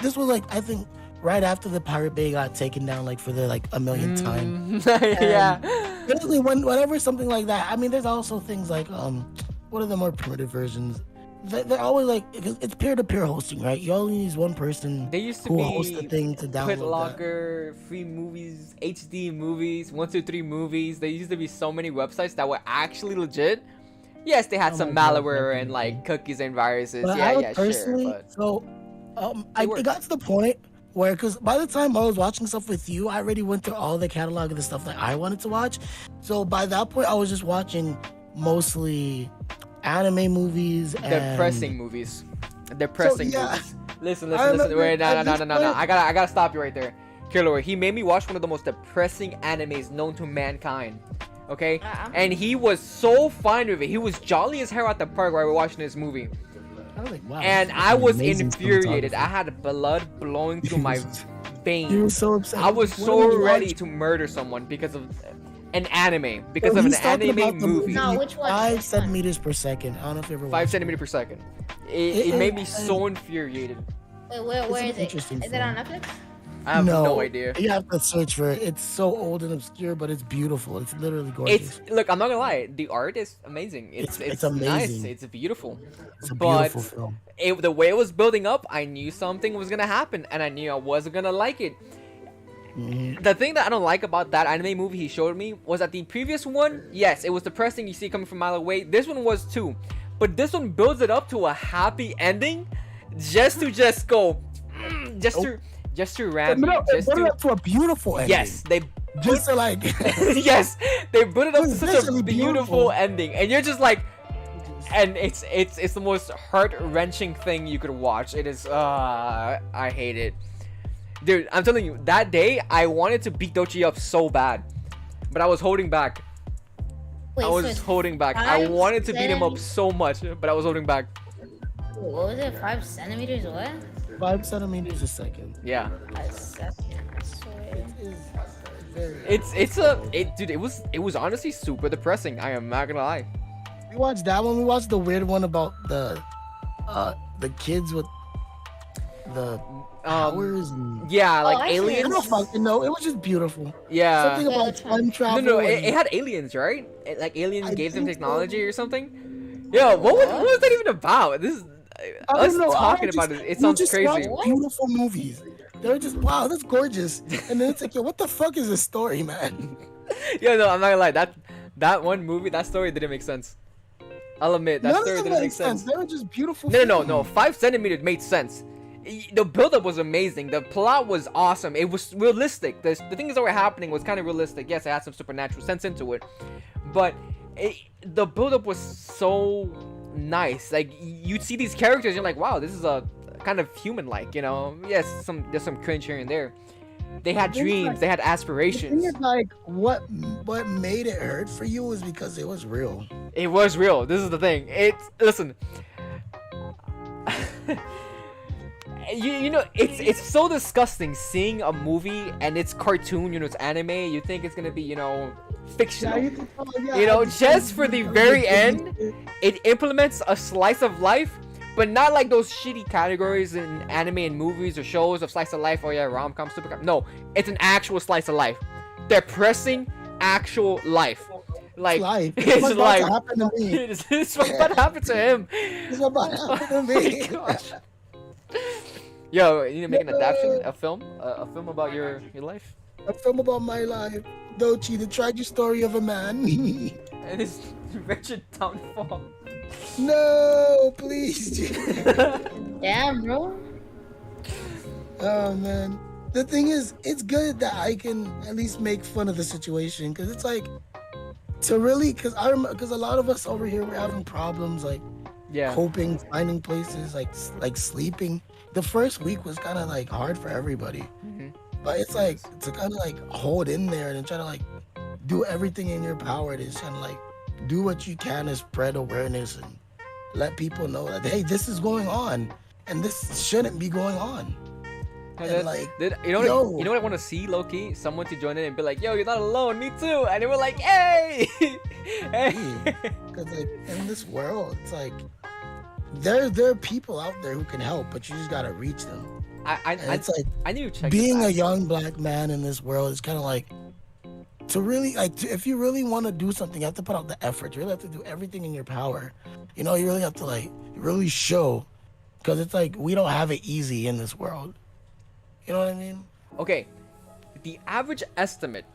this was like I think right after the Pirate Bay got taken down like for the like a millionth time. Yeah. Basically, whenever something like that, I mean, there's also things like what are the more primitive versions? They're always like it's peer-to-peer hosting, right? You only need one person. They used to who be hosts the thing to download. BitLocker, free movies, HD movies, 123 movies. There used to be so many websites that were actually legit. Yes, they had some malware and like cookies and viruses. But Sure. But so it got to the point where, because by the time I was watching stuff with you, I already went through all the catalog of the stuff that I wanted to watch. So by that point, I was just watching mostly anime movies and depressing movies. Depressing movies. Listen. Wait, no. I gotta stop you right there. Killer, he made me watch one of the most depressing animes known to mankind. Okay? And he was so fine with it. He was jolly as hell at the park while we were watching this movie. I was like, wow, and I was infuriated. I had blood blowing through my veins. You were so upset. I was so ready to murder someone because of an anime. Because of an anime movie. No, which one? 5 centimeters per second. I don't know if you ever watched 5 centimeters per second. It made me so infuriated. Wait, where is it? Is it on Netflix? I have no idea. You have to search for it. It's so old and obscure, but it's beautiful. It's literally gorgeous. Look, I'm not gonna lie. The art is amazing. It's amazing. Nice. It's beautiful. It's a beautiful film. The way it was building up, I knew something was gonna happen, and I knew I wasn't gonna like it. The thing that I don't like about that anime movie he showed me was that the previous one, yes, it was depressing. You see it coming from a mile away. This one was too, but this one builds it up to a happy ending, just to go, just to ram me. Just to up to a beautiful ending. Yes, they just to like. Yes, they put it up to such a beautiful ending, and you're just like, and it's the most heart-wrenching thing you could watch. It is. I hate it. Dude, I'm telling you, that day I wanted to beat DohChi up so bad, but I was holding back. Wait, I was holding back. I wanted to beat him up so much, but I was holding back. What was it? 5 centimeters? What? 5 centimeters a second. Yeah. I swear. Dude, it was honestly super depressing. I am not gonna lie. We watched that one. We watched the weird one about the kids with the powers and... Yeah, like aliens. I don't fucking know. It was just beautiful. Yeah. Something about time travel. No, it had aliens, right? Like aliens gave them technology or something. Yeah, what was that even about? This is us talking about it. It sounds crazy. Beautiful movies. They're just wow, that's gorgeous. And then it's like, yo, what the fuck is this story, man? Yeah, no, I'm not gonna lie. That one movie, that story didn't make sense. I'll admit that story didn't make sense. They were just beautiful. No. 5 centimeters made sense. The build-up was amazing. The plot was awesome. It was realistic. The things that were happening was kind of realistic. Yes, it had some supernatural sense into it, but the build-up was so nice. Like you'd see these characters, you're like, wow, this is a kind of human-like, you know. Yes, there's some cringe here and there. They had dreams, they had aspirations. The thing is, like, what made it hurt for you was because it was real. It was real. This is the thing. Listen. you know, it's so disgusting seeing a movie and it's cartoon, you know, it's anime. You think it's gonna be, you know, fictional. You know, just for the very end, it implements a slice of life, but not like those shitty categories in anime and movies or shows of slice of life. Oh yeah, rom-com, super. No, it's an actual slice of life. Depressing actual life. Like it's life. It's what happened to him. It's what happened to me. Oh my gosh. Yo, you need to make an adaptation, a film about your life. A film about my life. DohChi, the tragic story of a man. And his wretched downfall. No, please. Damn, bro. Oh man. The thing is, it's good that I can at least make fun of the situation, because it's like to really, because a lot of us over here, we're having problems like coping, finding places, like sleeping. The first week was kind of like hard for everybody, but it's like to kind of like hold in there and try to like do everything in your power to kind of like do what you can to spread awareness and let people know that, hey, this is going on and this shouldn't be going on. And you know what I want to see, low-key? Someone to join in and be like, yo, you're not alone, me too. And they were like, hey! Hey! Because like in this world, it's like there are people out there who can help, but you just gotta reach them. It's like I need to check being a young black man in this world is kind of like to really like if you really want to do something, you have to put out the effort. You really have to do everything in your power. You know, you really have to like really show, because it's like we don't have it easy in this world. You know what I mean? Okay, the average estimate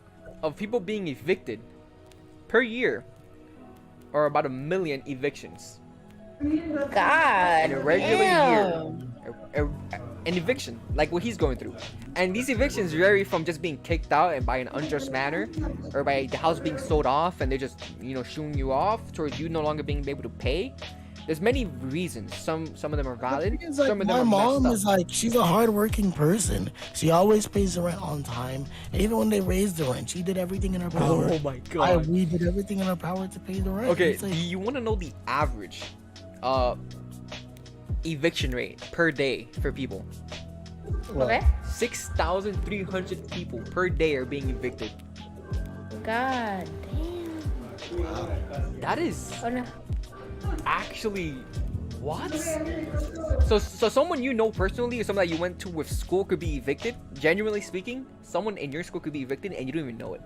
of people being evicted per year are about 1 million evictions. God. In a regular year. An eviction, like what he's going through. And these evictions vary from just being kicked out and by an unjust manner, or by the house being sold off and they just, you know, shooing you off towards you no longer being able to pay. There's many reasons. Some of them are valid. Like, some of them my are mom messed is up. like, she's a hardworking person. She always pays the rent on time. And even when they raised the rent, she did everything in her power. Oh my god. We did everything in our power to pay the rent. Okay, like, do you want to know the average eviction rate per day for people? Okay. 6,300 people per day are being evicted. God damn. That is Oh no. actually what? So someone you know personally or someone that you went to with school could be evicted? Genuinely speaking, someone in your school could be evicted and you don't even know it.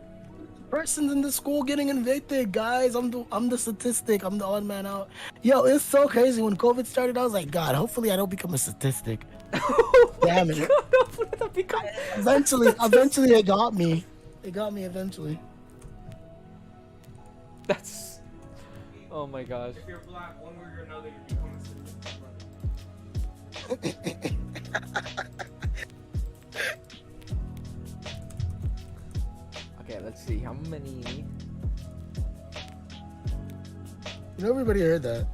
persons in the school getting evicted, guys. I'm the statistic. I'm the odd man out. Yo, it's so crazy. When COVID started, I was like, God, hopefully I don't become a statistic. Damn it. Eventually it got me. It got me eventually. That's... Oh my gosh. If you're black, one way or another, you become a citizen. Okay, let's see. How many... You know, everybody heard that.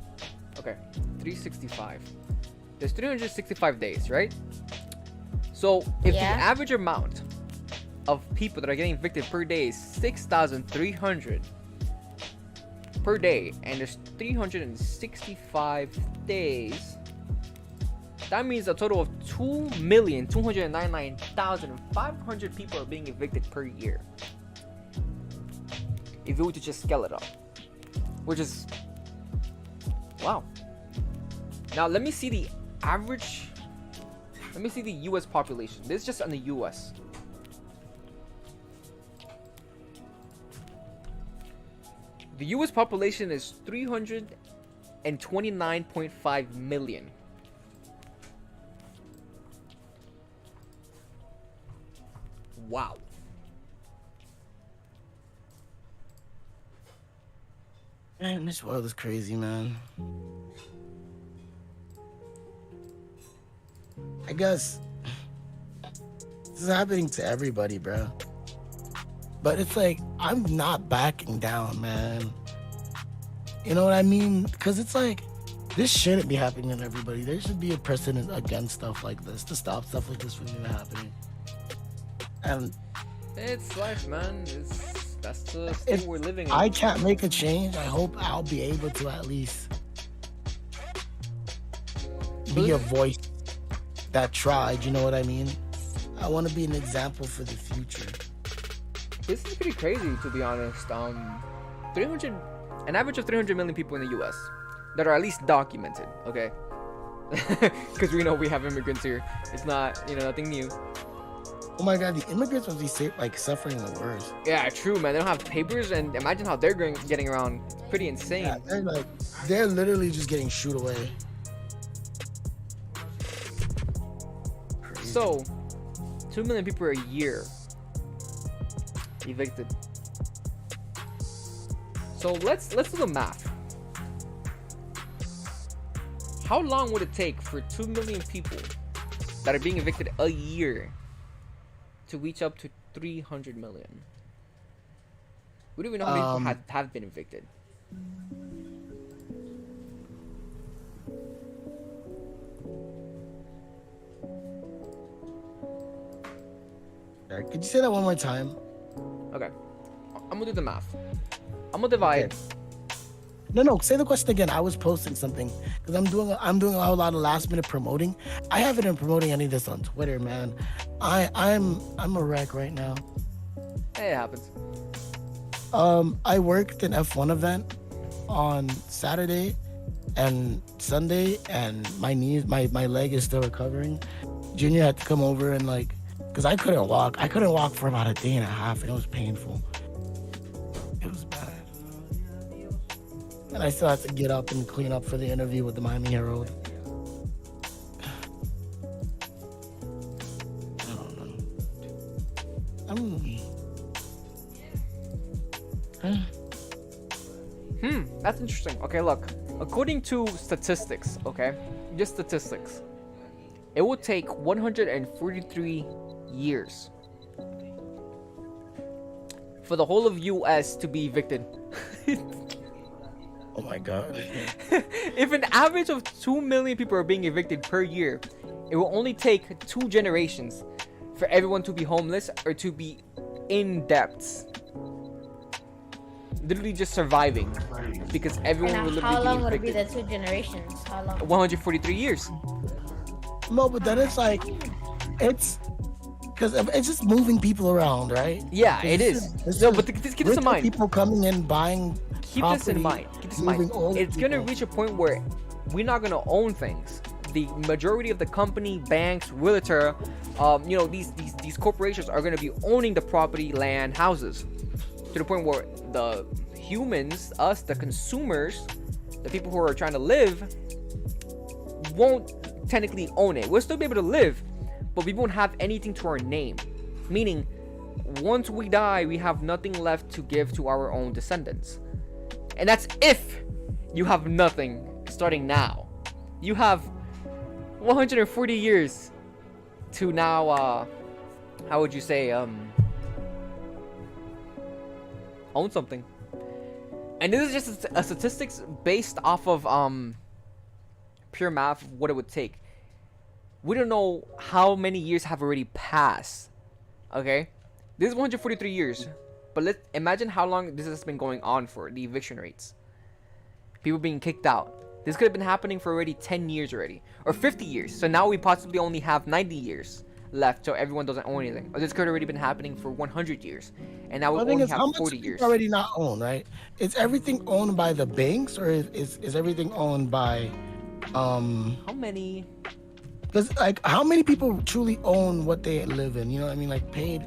Okay, 365. There's 365 days, right? So, if the average amount of people that are getting evicted per day is 6,300 per day, and there's 365 days, that means a total of 2,299,500 people are being evicted per year. If you were to just scale it up, which is wow. Now let me see the average. Let me see the U.S. population. This is just on the U.S. The U.S. population is 329.5 million. Wow. Man, this world is crazy, man. I guess this is happening to everybody, bro. But it's like, I'm not backing down, man. You know what I mean? Because it's like, this shouldn't be happening to everybody. There should be a precedent against stuff like this to stop stuff like this from even happening. And it's life, man. That's the state we're living in. I can't make a change. I hope I'll be able to at least be a voice that tried. You know what I mean? I want to be an example for the future. This is pretty crazy, to be honest. 300, an average of 300 million people in the U.S. that are at least documented. Okay, because we know we have immigrants here. It's not, nothing new. Oh my God, the immigrants must be suffering the worst. Yeah, true, man. They don't have papers, and imagine how they're getting around. Pretty insane. Yeah, they're literally just getting shooed away. Crazy. So, 2 million people a year evicted. So let's do the math. How long would it take for 2 million people that are being evicted a year to reach up to 300 million? We don't even know how many people have been evicted. Could you say that one more time? Okay, I'm gonna do the math. I'm gonna divide. Okay. No. Say the question again. I was posting something because I'm doing a whole lot of last minute promoting. I haven't been promoting any of this on Twitter, man. I'm a wreck right now. Hey, it happens. I worked an F1 event on Saturday and Sunday, and my leg is still recovering. Junior had to come over and because I couldn't walk. I couldn't walk for about a day and a half, and it was painful. It was bad. And I still had to get up and clean up for the interview with the Miami Herald. I don't know. That's interesting. Okay, look. According to statistics, okay? Just statistics. It would take 143 years for the whole of US to be evicted. Oh my God. If an average of 2 million people are being evicted per year, it will only take 2 generations for everyone to be homeless or to be in debt. Literally just surviving, because everyone will literally how long be would it be evicted. the 2 generations? How long? 143 years. No, but then it's because it's just moving people around, right? Yeah, it is. No, but keep this in mind. People coming in, buying Keep property, this in mind. Keep this in mind. It's gonna reach a point where we're not gonna own things. The majority of the company, banks, realtor, these corporations are gonna be owning the property, land, houses, to the point where the humans, us, the consumers, the people who are trying to live, won't technically own it. We'll still be able to live, but we won't have anything to our name. Meaning, once we die, we have nothing left to give to our own descendants. And that's if you have nothing starting now. You have 140 years to now, how would you say, own something. And this is just a statistics based off of pure math of what it would take. We don't know how many years have already passed. Okay, this is 143 years, but let's imagine how long this has been going on for. The eviction rates, people being kicked out. This could have been happening for already 10 years already, or 50 years. So now we possibly only have 90 years left, so everyone doesn't own anything. Or this could have already been happening for 100 years, and now we only have 40 years. Already not owned, right? Is everything owned by the banks, or is everything owned by How many? Because how many people truly own what they live in? You know what I mean? Paid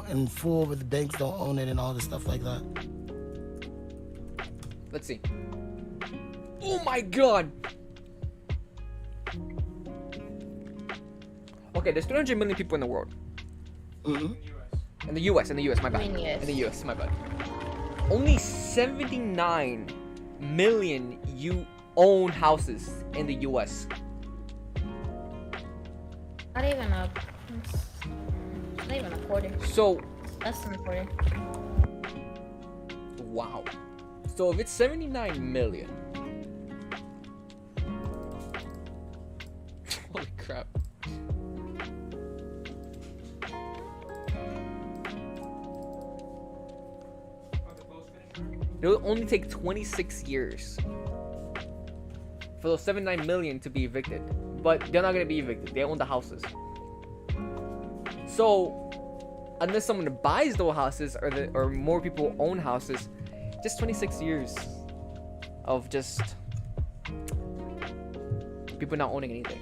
in full, but the banks don't own it and all this stuff like that. Let's see. Oh my God. Okay, there's 300 million people in the world. Mm-hmm. In the US, my bad. In the US, my bad. Only 79 million you own houses in the US. Not even a quarter. So, Less than a quarter. wow. So if it's 79 million, Holy crap. It will only take 26 years for those 79 million to be evicted. But they're not going to be evicted. They own the houses. So, unless someone buys those houses or more people own houses, just 26 years of just people not owning anything.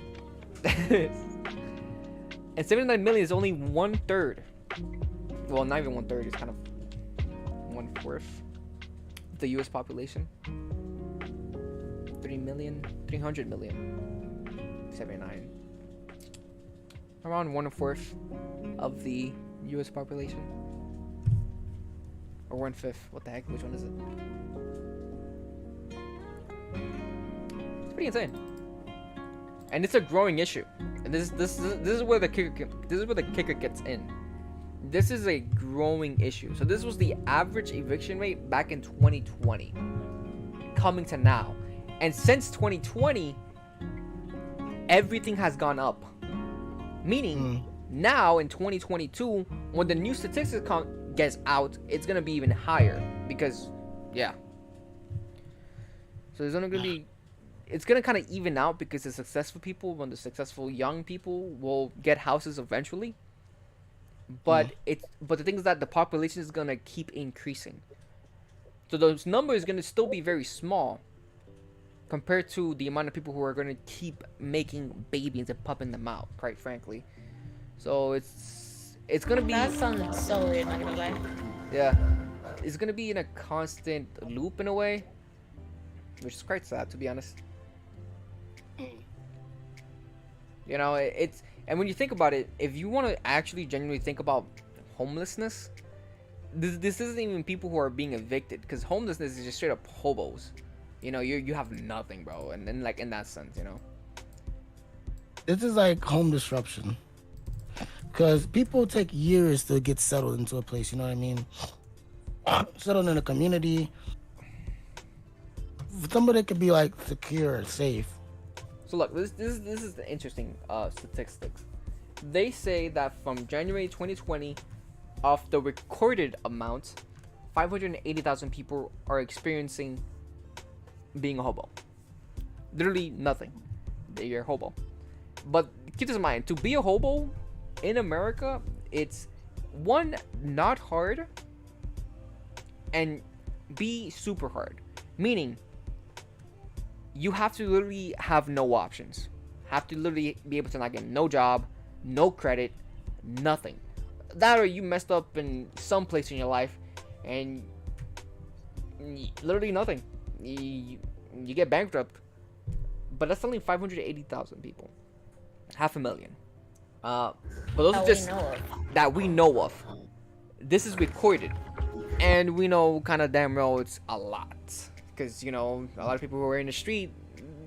And 79 million is only 1/3. Well, not even 1/3. It's kind of 1/4 of the U.S. population. 300 million. 79. Around 1/4 of the U.S. population. Or 1/5. What the heck? Which one is it? It's pretty insane. And it's a growing issue. And this is where the kicker gets in. This is a growing issue. So this was the average eviction rate back in 2020, coming to now, and since 2020, everything has gone up. Meaning, now in 2022, when the new statistics gets out, it's gonna be even higher because, yeah. So there's only gonna be. It's gonna kind of even out because the successful people, when the successful young people will get houses eventually. But but the thing is that the population is gonna keep increasing. So those numbers are gonna still be very small compared to the amount of people who are gonna keep making babies and popping them out, quite frankly. So it's gonna be. That sounds so weird, not gonna lie. Yeah, it's gonna be in a constant loop in a way, which is quite sad, to be honest. You know, and when you think about it, if you want to actually genuinely think about homelessness, this isn't even people who are being evicted, because homelessness is just straight up hobos. You know, you have nothing, bro, and then like in that sense, you know. This is like home disruption, because people take years to get settled into a place. You know what I mean? Settled in a community. Somebody could be like secure or safe. So look, this is the interesting statistics. They say that from January 2020, of the recorded amount, 580,000 people are experiencing being a hobo. Literally nothing. They're a hobo. But keep this in mind, to be a hobo in America, it's one, not hard, and B, super hard. Meaning, you have to literally have no options. Have to literally be able to not get no job, no credit, nothing. That or you messed up in some place in your life and literally nothing. You get bankrupt. But that's only 580,000 people. 500,000. But those are just that we know of. This is recorded. And we know kind of damn well it's a lot. Because, you know, a lot of people who are in the street,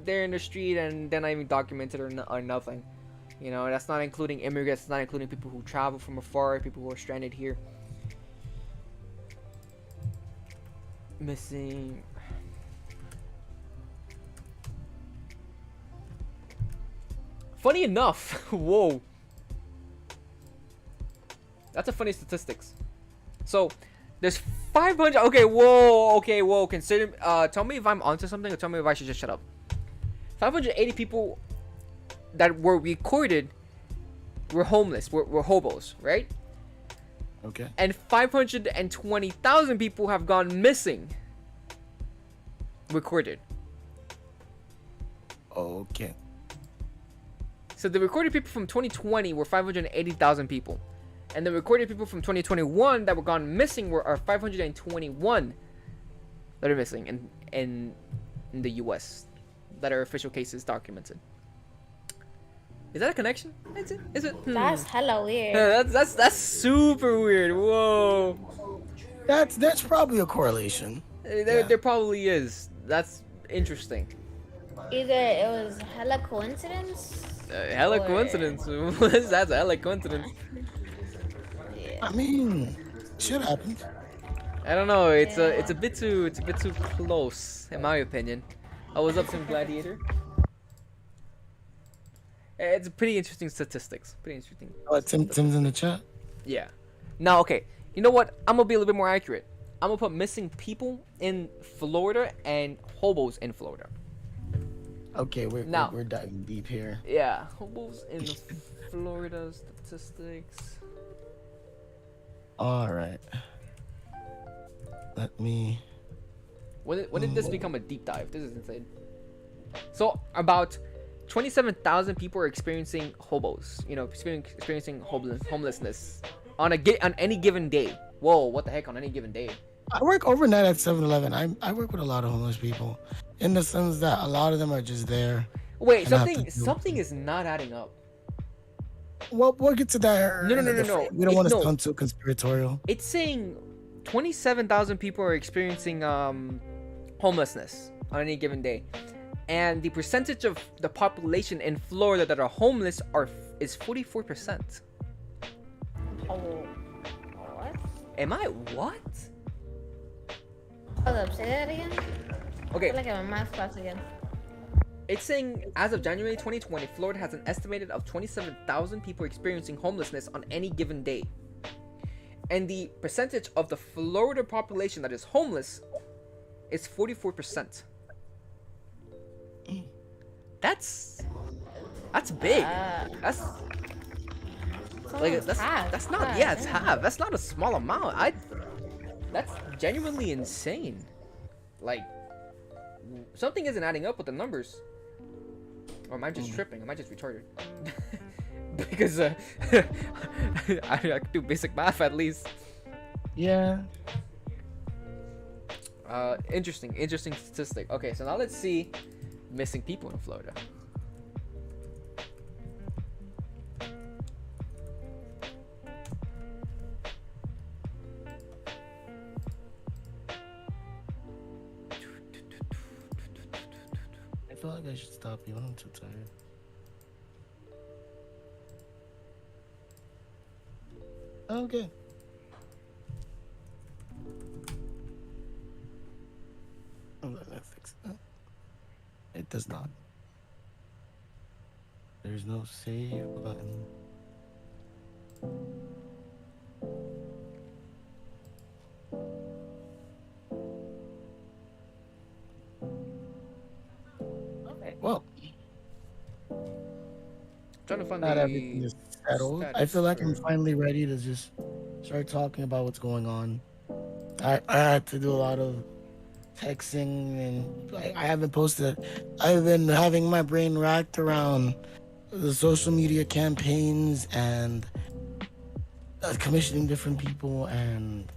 they're in the street and they're not even documented or nothing. You know, that's not including immigrants, it's not including people who travel from afar, people who are stranded here. Missing. Funny enough, whoa. That's a funny statistics. So, there's 500. Okay, whoa. Consider. Tell me if I'm onto something, or tell me if I should just shut up. 580 people that were recorded were homeless, were hobos, right? Okay. And 520,000 people have gone missing. Recorded. Okay. So the recorded people from 2020 were 580,000 people. And the recorded people from 2021 that were gone missing are 521 that are missing in the US that are official cases documented. Is that a connection? Is it? That's hella weird. That's super weird. Whoa. That's probably a correlation. There probably is. That's interesting. Either it was hella coincidence. Hella coincidence. That's a hella coincidence. I mean, shit happens. I don't know. It's a bit too close, in my opinion. I was up some Gladiator. It's pretty interesting statistics. Pretty interesting. Oh, Tim's in the chat. Yeah. Now, okay. You know what? I'm gonna be a little bit more accurate. I'm gonna put missing people in Florida and hobos in Florida. Okay, we're diving deep here. Yeah, hobos in Florida statistics. All right. Let me. When did this become a deep dive? This is insane. So about 27,000 people are experiencing hobos. You know, experiencing homelessness on any given day. Whoa, what the heck on any given day? I work overnight at 7-Eleven. I work with a lot of homeless people, in the sense that a lot of them are just there. Wait, something is not adding up. Well, we'll get to that. No. We don't want to sound too conspiratorial. It's saying 27,000 people are experiencing homelessness on any given day, and the percentage of the population in Florida that are homeless is 44%. Oh, what? Am I what? Hold up, say that again. Okay. I feel like I'm in math class again. It's saying as of January 2020, Florida has an estimated of 27,000 people experiencing homelessness on any given day. And the percentage of the Florida population that is homeless is 44%. That's big. That's half. That's not it's half. That's not a small amount. That's genuinely insane. Like, something isn't adding up with the numbers. Or am I just tripping? Am I just retarded? Because I can do basic math at least. Yeah. Interesting statistic. Okay, so now let's see missing people in Florida. I feel like I should stop you. I'm too tired. Okay. Oh, that fix it. It does not. There's no save button. Okay. Well, Trying to find not the everything is settled. I feel like I'm finally ready to just start talking about what's going on. I had to do a lot of texting, and I haven't posted. I've been having my brain racked around the social media campaigns and commissioning different people, and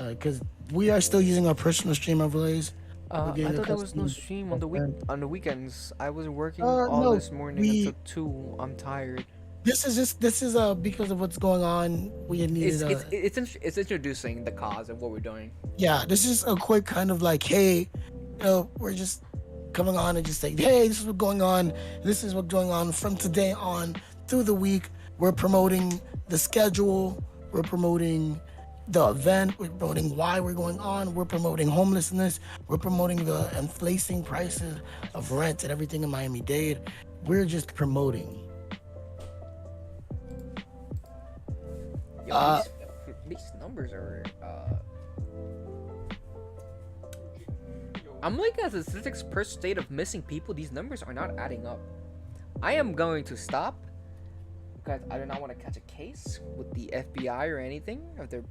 because we are still using our personal stream overlays. I thought there was no stream on the weekends. I was working all this morning until 2. I'm tired. This is because of what's going on. We needed. It's introducing the cause of what we're doing. Yeah, this is a quick kind of like, hey, we're just coming on and just saying, hey, this is what's going on. This is what's going on from today on through the week. We're promoting the schedule. We're promoting the event. We're promoting why we're going on. We're promoting homelessness. We're promoting the inflating prices of rent and everything in Miami-Dade. We're just promoting. Yo, these numbers are. I'm looking at the statistics per state of missing people. These numbers are not adding up. I am going to stop because I do not want to catch a case with the FBI or anything. If they're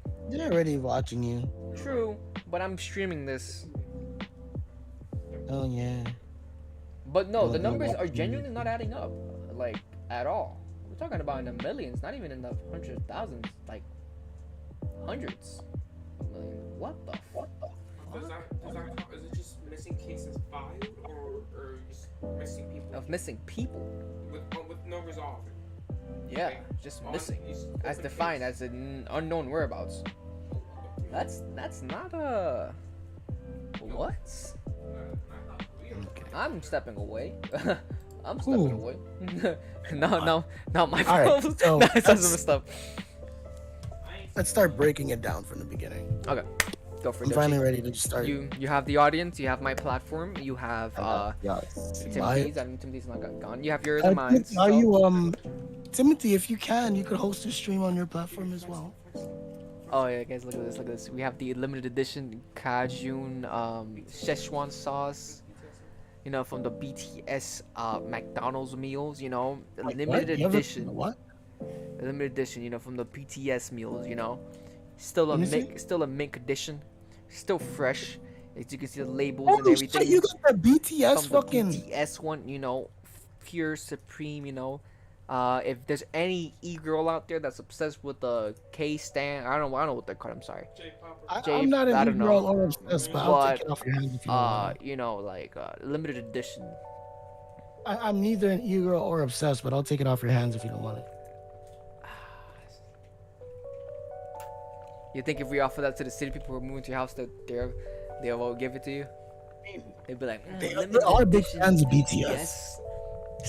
already watching you. True, but I'm streaming this. Oh yeah. But no, the numbers are genuinely not adding up, like at all. We're talking about in the millions, not even in the hundreds of thousands, like hundreds of millions. What the fuck? Is it just missing cases filed or just missing people? Of missing people. With no resolve. Yeah, Okay. just missing, as defined as an unknown whereabouts. That's not a what? I'm stepping away. I'm stepping away. No, my All fault. right, so That's messed up. let's start breaking it down from the beginning. Okay. Go for I'm DohChi. finally ready to start. You have the audience. You have my platform. You have Yes. Timothy's. I mean, Timothy's not gone. You have yours and mine. Timothy, are you Timothy? If you can, you could host a stream on your platform as well. Oh yeah, guys, look at this. Look at this. We have the limited edition Cajun Szechuan sauce. You know, from the BTS McDonald's meals. You know, the limited edition. What? The limited edition. You know, from the BTS meals. You know, still a mint condition, still fresh. As you can see the labels and everything. Shit, you got the BTS from fucking. the BTS one. You know, pure supreme. You know. If there's any e-girl out there that's obsessed with the K-Stan, I don't know what they're called. I'm sorry. I'm not I an don't know. e-girl or obsessed, but I'll take it off your hands if you want. You know, like limited edition. I'm neither an e-girl or obsessed, but I'll take it off your hands if you don't want it. You think if we offer that to the city people who are moving to your house, that they'll give it to you? They'd be like, They are big fans of BTS. Yes.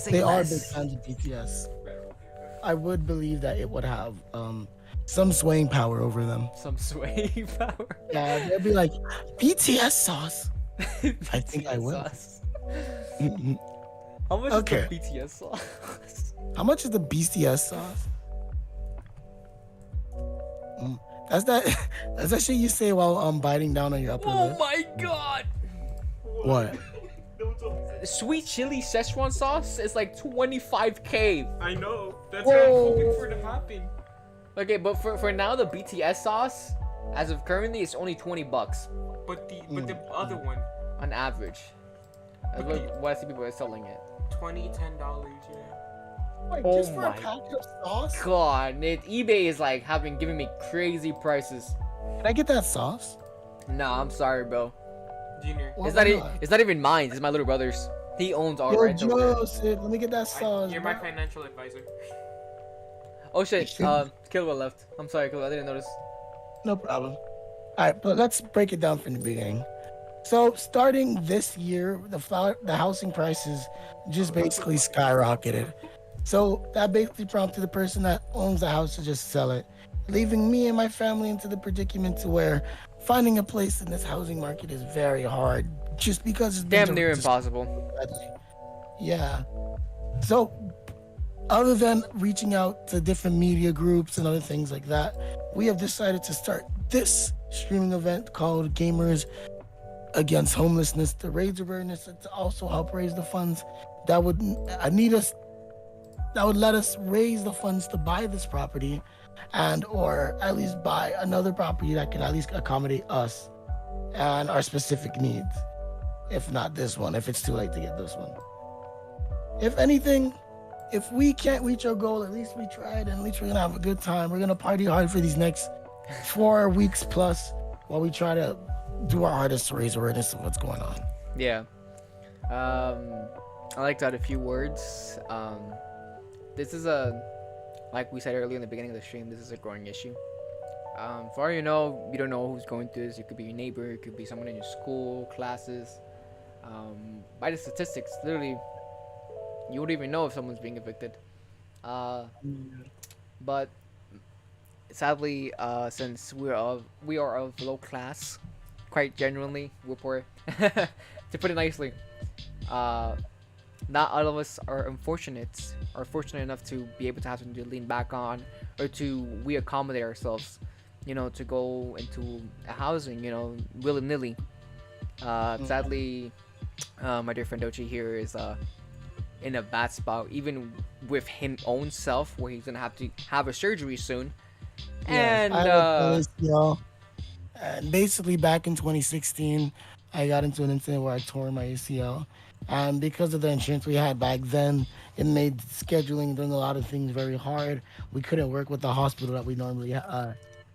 They are big fans of BTS. I would believe that it would have some swaying power over them. Some swaying power. Yeah, they'd be like, BTS sauce. I think I will. How much is the BTS sauce? How much is the BTS sauce? That's that shit you say while biting down on your upper lip. Oh my god! What? Sweet chili Szechuan sauce is like 25K. I know. That's what I'm hoping for to happen. Okay, but for now the BTS sauce, as of currently, it's only $20 But the other one, on average. That's what I see people are selling it. $10, yeah. Wait, Oh just for a my packet of sauce? God, eBay is like giving me crazy prices. Can I get that sauce? Nah, I'm sorry, bro. Junior. It's not even mine. It's my little brother's. He owns all rights over it. Joseph, let me get that sauce. You're my financial advisor. Oh shit, Kilwa left. I'm sorry, Kilwa, I didn't notice. No problem. Alright, but let's break it down from the beginning. So starting this year, the housing prices just basically skyrocketed. So that basically prompted the person that owns the house to just sell it, leaving me and my family into the predicament to where finding a place in this housing market is very hard, just because it's damn near impossible. Yeah. So other than reaching out to different media groups and other things like that, we have decided to start this streaming event called Gamers Against Homelessness to raise awareness and to also help raise the funds that would let us raise the funds to buy this property and or at least buy another property that can at least accommodate us and our specific needs. If not this one, if it's too late to get this one. If anything, if we can't reach our goal, at least we tried, and at least we're gonna have a good time. We're gonna party hard for these next 4 weeks plus while we try to do our hardest to raise awareness of what's going on. Yeah. I like to add a few words. This is like we said earlier in the beginning of the stream, this is a growing issue. For all you know, you don't know who's going through this. It could be your neighbor, it could be someone in your school, classes. By the statistics, literally, you wouldn't even know if someone's being evicted. But sadly, since we are of low class, quite genuinely, we're poor. To put it nicely, not all of us are fortunate enough to be able to have something to lean back on, or we accommodate ourselves, you know, to go into a housing, you know, willy-nilly. Sadly, my dear friend DohChi here is in a bad spot, even with him own self, where he's gonna have to have a surgery soon. And and basically back in 2016, I got into an incident where I tore my ACL. And because of the insurance we had back then, it made scheduling, doing a lot of things very hard. We couldn't work with the hospital that we normally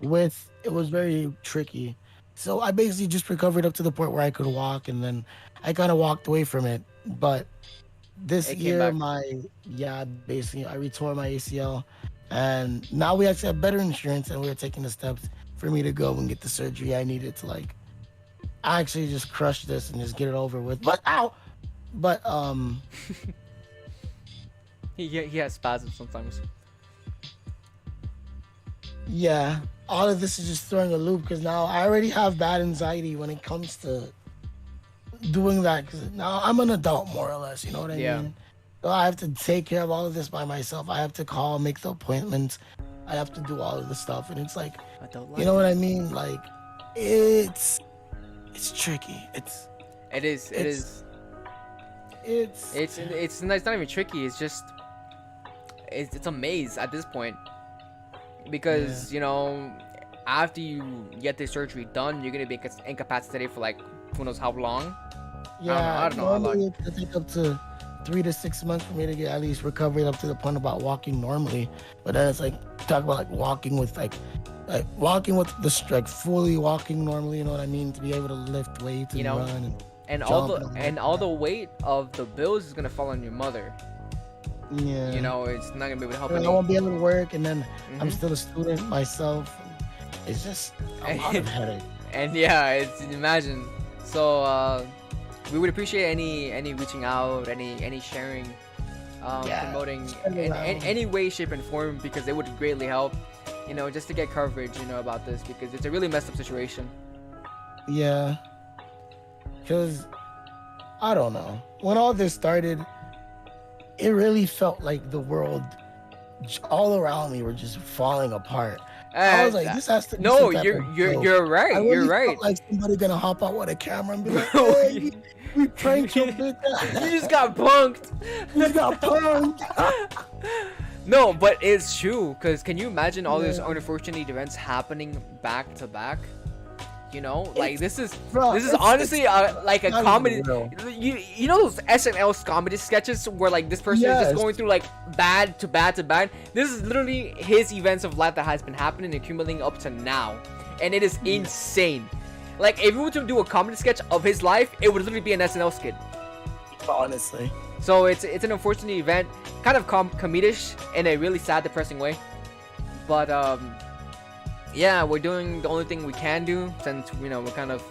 with. It was very tricky. So I basically just recovered up to the point where I could walk, and then I kind of walked away from it. But this year, basically I retore my ACL, and now we actually have better insurance, and we're taking the steps for me to go and get the surgery I needed to actually just crush this and just get it over with. But ow! But he has spasms sometimes. Yeah, all of this is just throwing a loop because now I already have bad anxiety when it comes to doing that. Because now I'm an adult, more or less. You know what I Yeah. mean? So I have to take care of all of this by myself. I have to call, make the appointments. I have to do all of the stuff, and it's like, Adult you know life. what I mean? Like, it's tricky. It is. It it's- is. It's It's not even tricky. It's just it's a maze at this point because you know after you get this surgery done, you're gonna be incapacitated for like who knows how long. yeah. I don't know how long. Normally it take up to 3 to 6 months for me to get at least recovered up to the point about walking normally. But then it's like talk about like walking with like walking with the like fully walking normally. You know what I mean? To be able to lift weights and You know, run And jump all the and all the weight of the bills is gonna fall on your mother. yeah. You know, it's not gonna be able to help And I any. won't be able to work, and then I'm Mhm. still a student myself. It's just a lot of headache. And yeah, it's imagine. So we would appreciate any reaching out, any sharing, Yeah, promoting spread it in around. any way, shape, and form because it would greatly help. You know, just to get coverage, you know, about this because it's a really messed up situation. Yeah. Because, I don't know. When all this started, it really felt like the world, all around me, were just falling apart. I was like, this has to be no, some type you're of you're joke. you're right. I really You're right. felt like somebody gonna hop out with a camera and be like, No, hey, we pranked your bitch. You just got punked. You got punked. No, but it's true. Cause can you imagine all these Yeah. unfortunate events happening back to back? You know, like this is Bro, this is it's- honestly like a not comedy. even real. You know those SNL comedy sketches where like this person is Yes. just going through like bad to bad to bad. This is literally his events of life that has been happening and accumulating up to now, and it is insane. Like if we were to do a comedy sketch of his life, it would literally be an SNL skit. Honestly. So it's an unfortunate event, kind of comedish in a really sad, depressing way. But yeah, we're doing the only thing we can do since you know we're kind of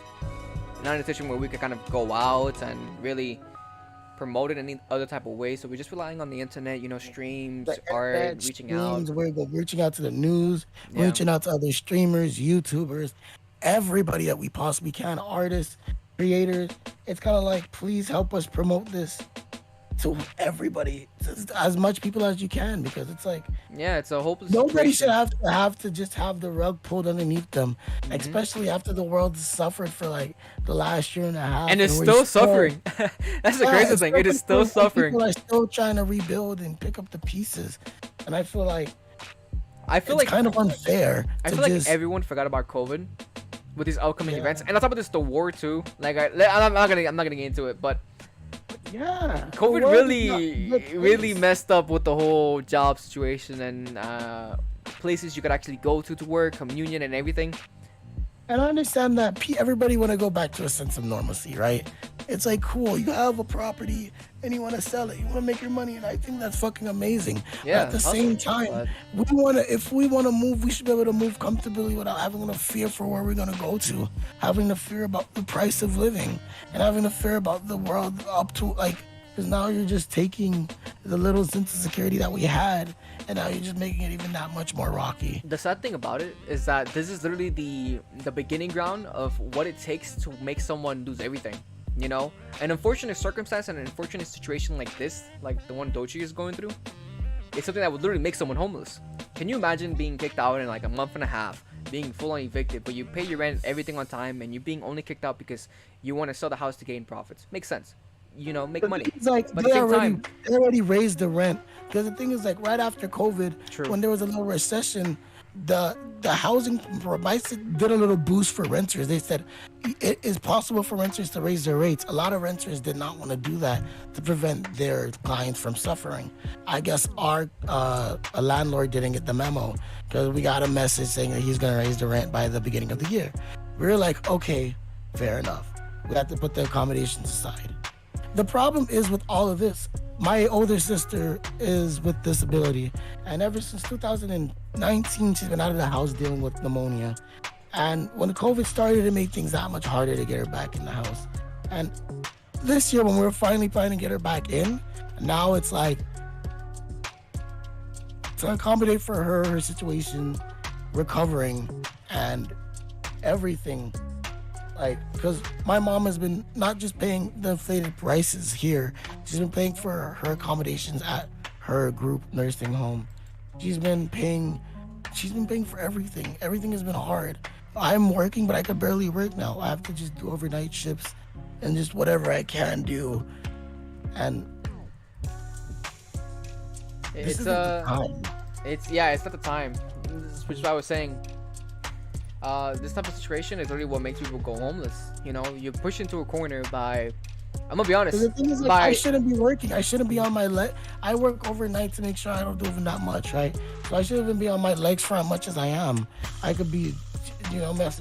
not in a situation where we could kind of go out and really promote it any other type of way. So we're just relying on the internet, you know, streams, The art, internet, reaching streams, out. We're reaching out to the news, Yeah. reaching out to other streamers, YouTubers, everybody that we possibly can, artists, creators. It's kind of like, please help us promote this to everybody, to as much people as you can, because it's like Yeah, it's a hopeless nobody should situation. have to just have the rug pulled underneath them, especially after the world suffered for like the last year and a half, And it's we're still suffering. That's the Yeah, crazy it's thing. It is still suffering. People are still trying to rebuild and pick up the pieces, and I feel like I feel it's like kind of unfair I to feel like just everyone forgot about COVID with these upcoming Yeah. events, and on top of this, the war too. Like I'm not gonna get into it, but yeah. the COVID world is not a really good really place. messed up with the whole job situation and places you could actually go to work, communion, and everything. And I understand that everybody want to go back to a sense of normalcy, right? It's like, cool, you have a property and you want to sell it, you want to make your money, and I think that's fucking amazing. Yeah, But at the hustle, same time, if we want to move, we should be able to move comfortably without having to fear for where we're gonna go to, having to fear about the price of living, and having to fear about the world up to like. Because now you're just taking the little sense of security that we had, and now you're just making it even that much more rocky. The sad thing about it is that this is literally the beginning ground of what it takes to make someone lose everything. You know, an unfortunate circumstance and an unfortunate situation like this, like the one DohChi is going through, is something that would literally make someone homeless. Can you imagine being kicked out in like a month and a half, being full on evicted, but you pay your rent, everything on time, and you're being only kicked out because you want to sell the house to gain profits? Makes sense. You know, make money. It's like But at they the same already, time- they already raised the rent. Because the thing is, like right after COVID, True. when there was a little recession, the housing price did a little boost for renters. They said it is possible for renters to raise their rates. A lot of renters did not want to do that to prevent their clients from suffering. I guess our a landlord didn't get the memo because we got a message saying that he's going to raise the rent by the beginning of the year. We were like, okay, fair enough. We have to put the accommodations aside. The problem is with all of this, my older sister is with disability, and ever since 2019, she's been out of the house dealing with pneumonia. And when COVID started, it made things that much harder to get her back in the house. And this year, when we were finally trying to get her back in, now it's like to accommodate for her situation, recovering and everything. Like, because my mom has been not just paying the inflated prices here, she's been paying for her accommodations at her group nursing home. She's been paying for everything. Everything has been hard. I'm working, but I could barely work now. I have to just do overnight shifts and just whatever I can do. And it's isn't the time. it's not the time. Which is why I was saying, this type of situation is really what makes people go homeless. You know, you push into a corner by, I'm gonna be honest. The thing is, like, I shouldn't be working. I shouldn't be on my leg. I work overnight to make sure I don't do even that much, right? So I shouldn't even be on my legs for as much as I am. I could be,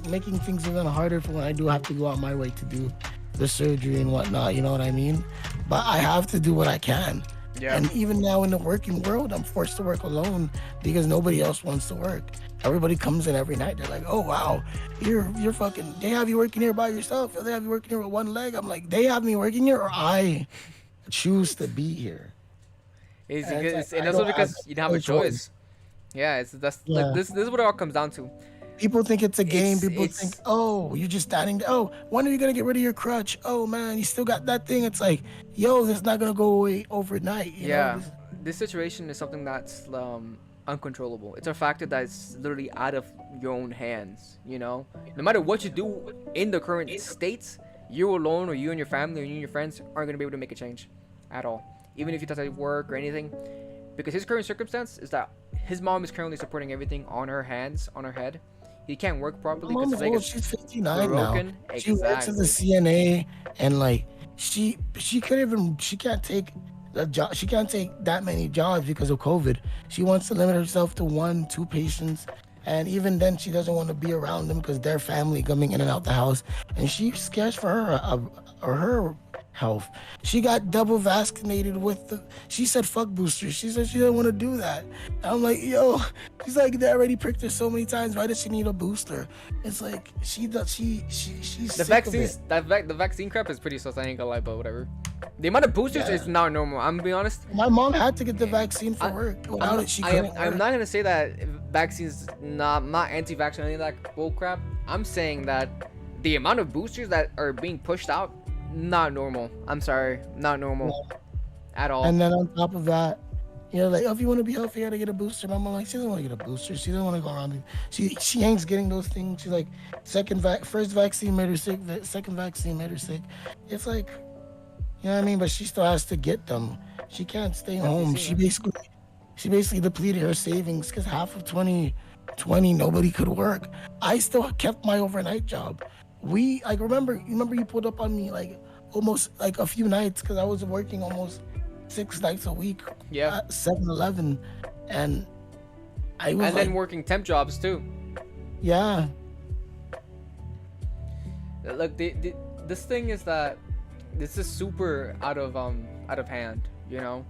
making things even harder for when I do have to go out my way to do the surgery and whatnot. You know what I mean? But I have to do what I can. Yeah. And even now in the working world, I'm forced to work alone because nobody else wants to work. Everybody comes in every night. They're like, "Oh wow, you're fucking. They have you working here by yourself. Or they have you working here with one leg." I'm like, they have me working here, or I choose to be here. It's also because you don't have a choice. Yeah, like this is what it all comes down to. People think it's a game. People think, "Oh, you're just standing there. Oh, when are you gonna get rid of your crutch? Oh man, you still got that thing." It's like, yo, this not gonna go away overnight. You know? This situation is something that's uncontrollable. It's a factor that's literally out of your own hands. You know, no matter what you do in the current states, you alone, or you and your family, or you and your friends aren't gonna be able to make a change at all. Even if you decide to work or anything, because his current circumstance is that his mom is currently supporting everything on her hands, on her head. He can't work properly because his leg is she's 59 broken. Now. She works as a CNA, and like she can't take a job. She can't take that many jobs because of COVID. She wants to limit herself to 1-2 patients, and even then, she doesn't want to be around them because their family coming in and out the house, and she's scared for her health. She got double vaccinated she said fuck boosters. She said she didn't want to do that. I'm like, yo, she's like, they already pricked her so many times. Why does she need a booster? It's like she's the sick vaccines. of it. The vaccine crap is pretty sus. I ain't gonna lie, but whatever. The amount of boosters is not normal. I'm gonna be honest. My mom had to get the vaccine for work. Without it, she couldn't work. I'm not gonna say that vaccines not anti-vaccine or any of that bull crap. I'm saying that the amount of boosters that are being pushed out, not normal. I'm sorry, not normal at all. And then on top of that, like, oh, if you want to be healthy, you gotta get a booster. My mom like, she doesn't want to get a booster. She doesn't want to go around. She hates getting those things. She's like, first vaccine made her sick. Second vaccine made her sick. It's like, you know what I mean? But she still has to get them. She can't stay home. She basically depleted her savings because half of 2020 nobody could work. I still kept my overnight job. Remember you pulled up on me like almost like a few nights because I was working almost 6 nights a week at 7-Eleven, and I was then working temp jobs too. Yeah. Look, this thing is that this is super out of hand, you know,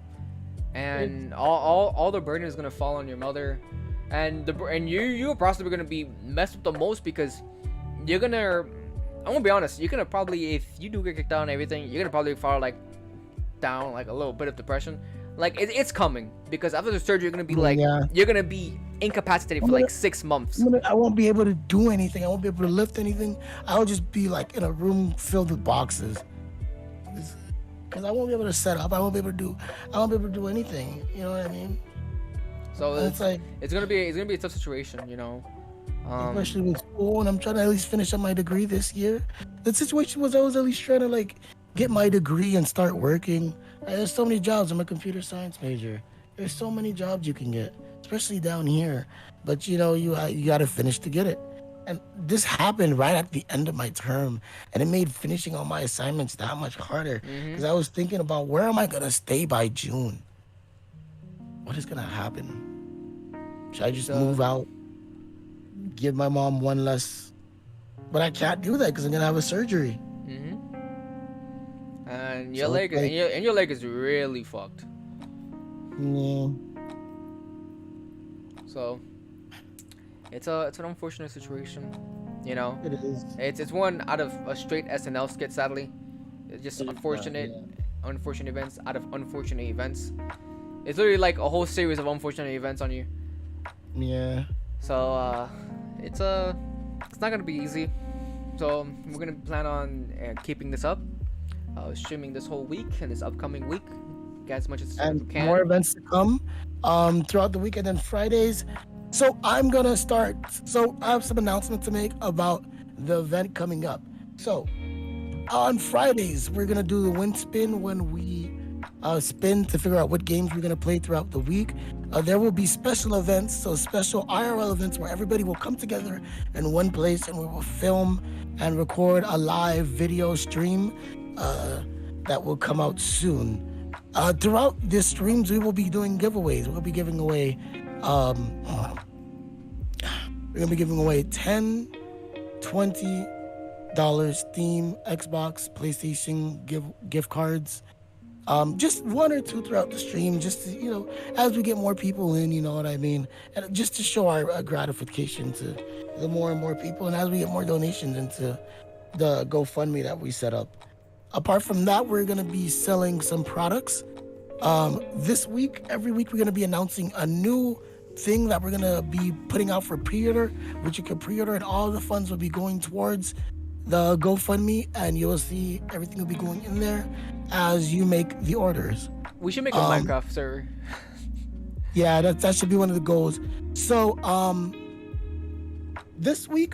and all the burden is gonna fall on your mother, and you're possibly gonna be messed up the most because you're gonna. I'm gonna be honest. You're gonna probably, if you do get kicked out and everything, you're gonna probably fall like down like a little bit of depression. Like it's coming because after the surgery, you're gonna be like you're gonna be incapacitated for like 6 months. I won't be able to do anything. I won't be able to lift anything. I'll just be like in a room filled with boxes. Because I won't be able to set up. I won't be able to do anything. You know what I mean? So it's gonna be a tough situation, you know. Especially with school, and I'm trying to at least finish up my degree this year. The situation was I was at least trying to like get my degree and start working. There's so many jobs. I'm a computer science major. There's so many jobs you can get, especially down here. But you got to finish to get it. And this happened right at the end of my term, and it made finishing all my assignments that much harder because I was thinking about where am I gonna stay by June? What is gonna happen? Should I just move out? Give my mom one less, but I can't do that because I'm gonna have a surgery. And your leg is really fucked. Yeah. So it's an unfortunate situation, you know. It is. It's one out of a straight SNL skit, sadly. It's just unfortunate events out of unfortunate events. It's literally like a whole series of unfortunate events on you. Yeah. So it's not gonna be easy. So we're gonna plan on keeping this up, streaming this whole week and this upcoming week, get as much as we And can. more events to come throughout the week, and then Fridays. So I'm gonna start. So I have some announcements to make about the event coming up. So on Fridays, we're gonna do the win spin when we spin to figure out what games we're gonna play throughout the week. There will be special events, so special IRL events where everybody will come together in one place, and we will film and record a live video stream that will come out soon. Throughout these streams, we will be doing giveaways. We'll be giving away, we're gonna be giving away 10, 20 dollars Steam, Xbox, PlayStation gift cards. Just one or two throughout the stream, just to, as we get more people in, you know what I mean, and just to show our gratification to the more and more people, and as we get more donations into the GoFundMe that we set up. Apart from that, we're gonna be selling some products. This week, every week, we're gonna be announcing a new thing that we're gonna be putting out for pre-order, which you can pre-order, and all the funds will be going towards the GoFundMe, and you will see everything will be going in there as you make the orders. We should make a Minecraft server. Yeah, that should be one of the goals. So this week,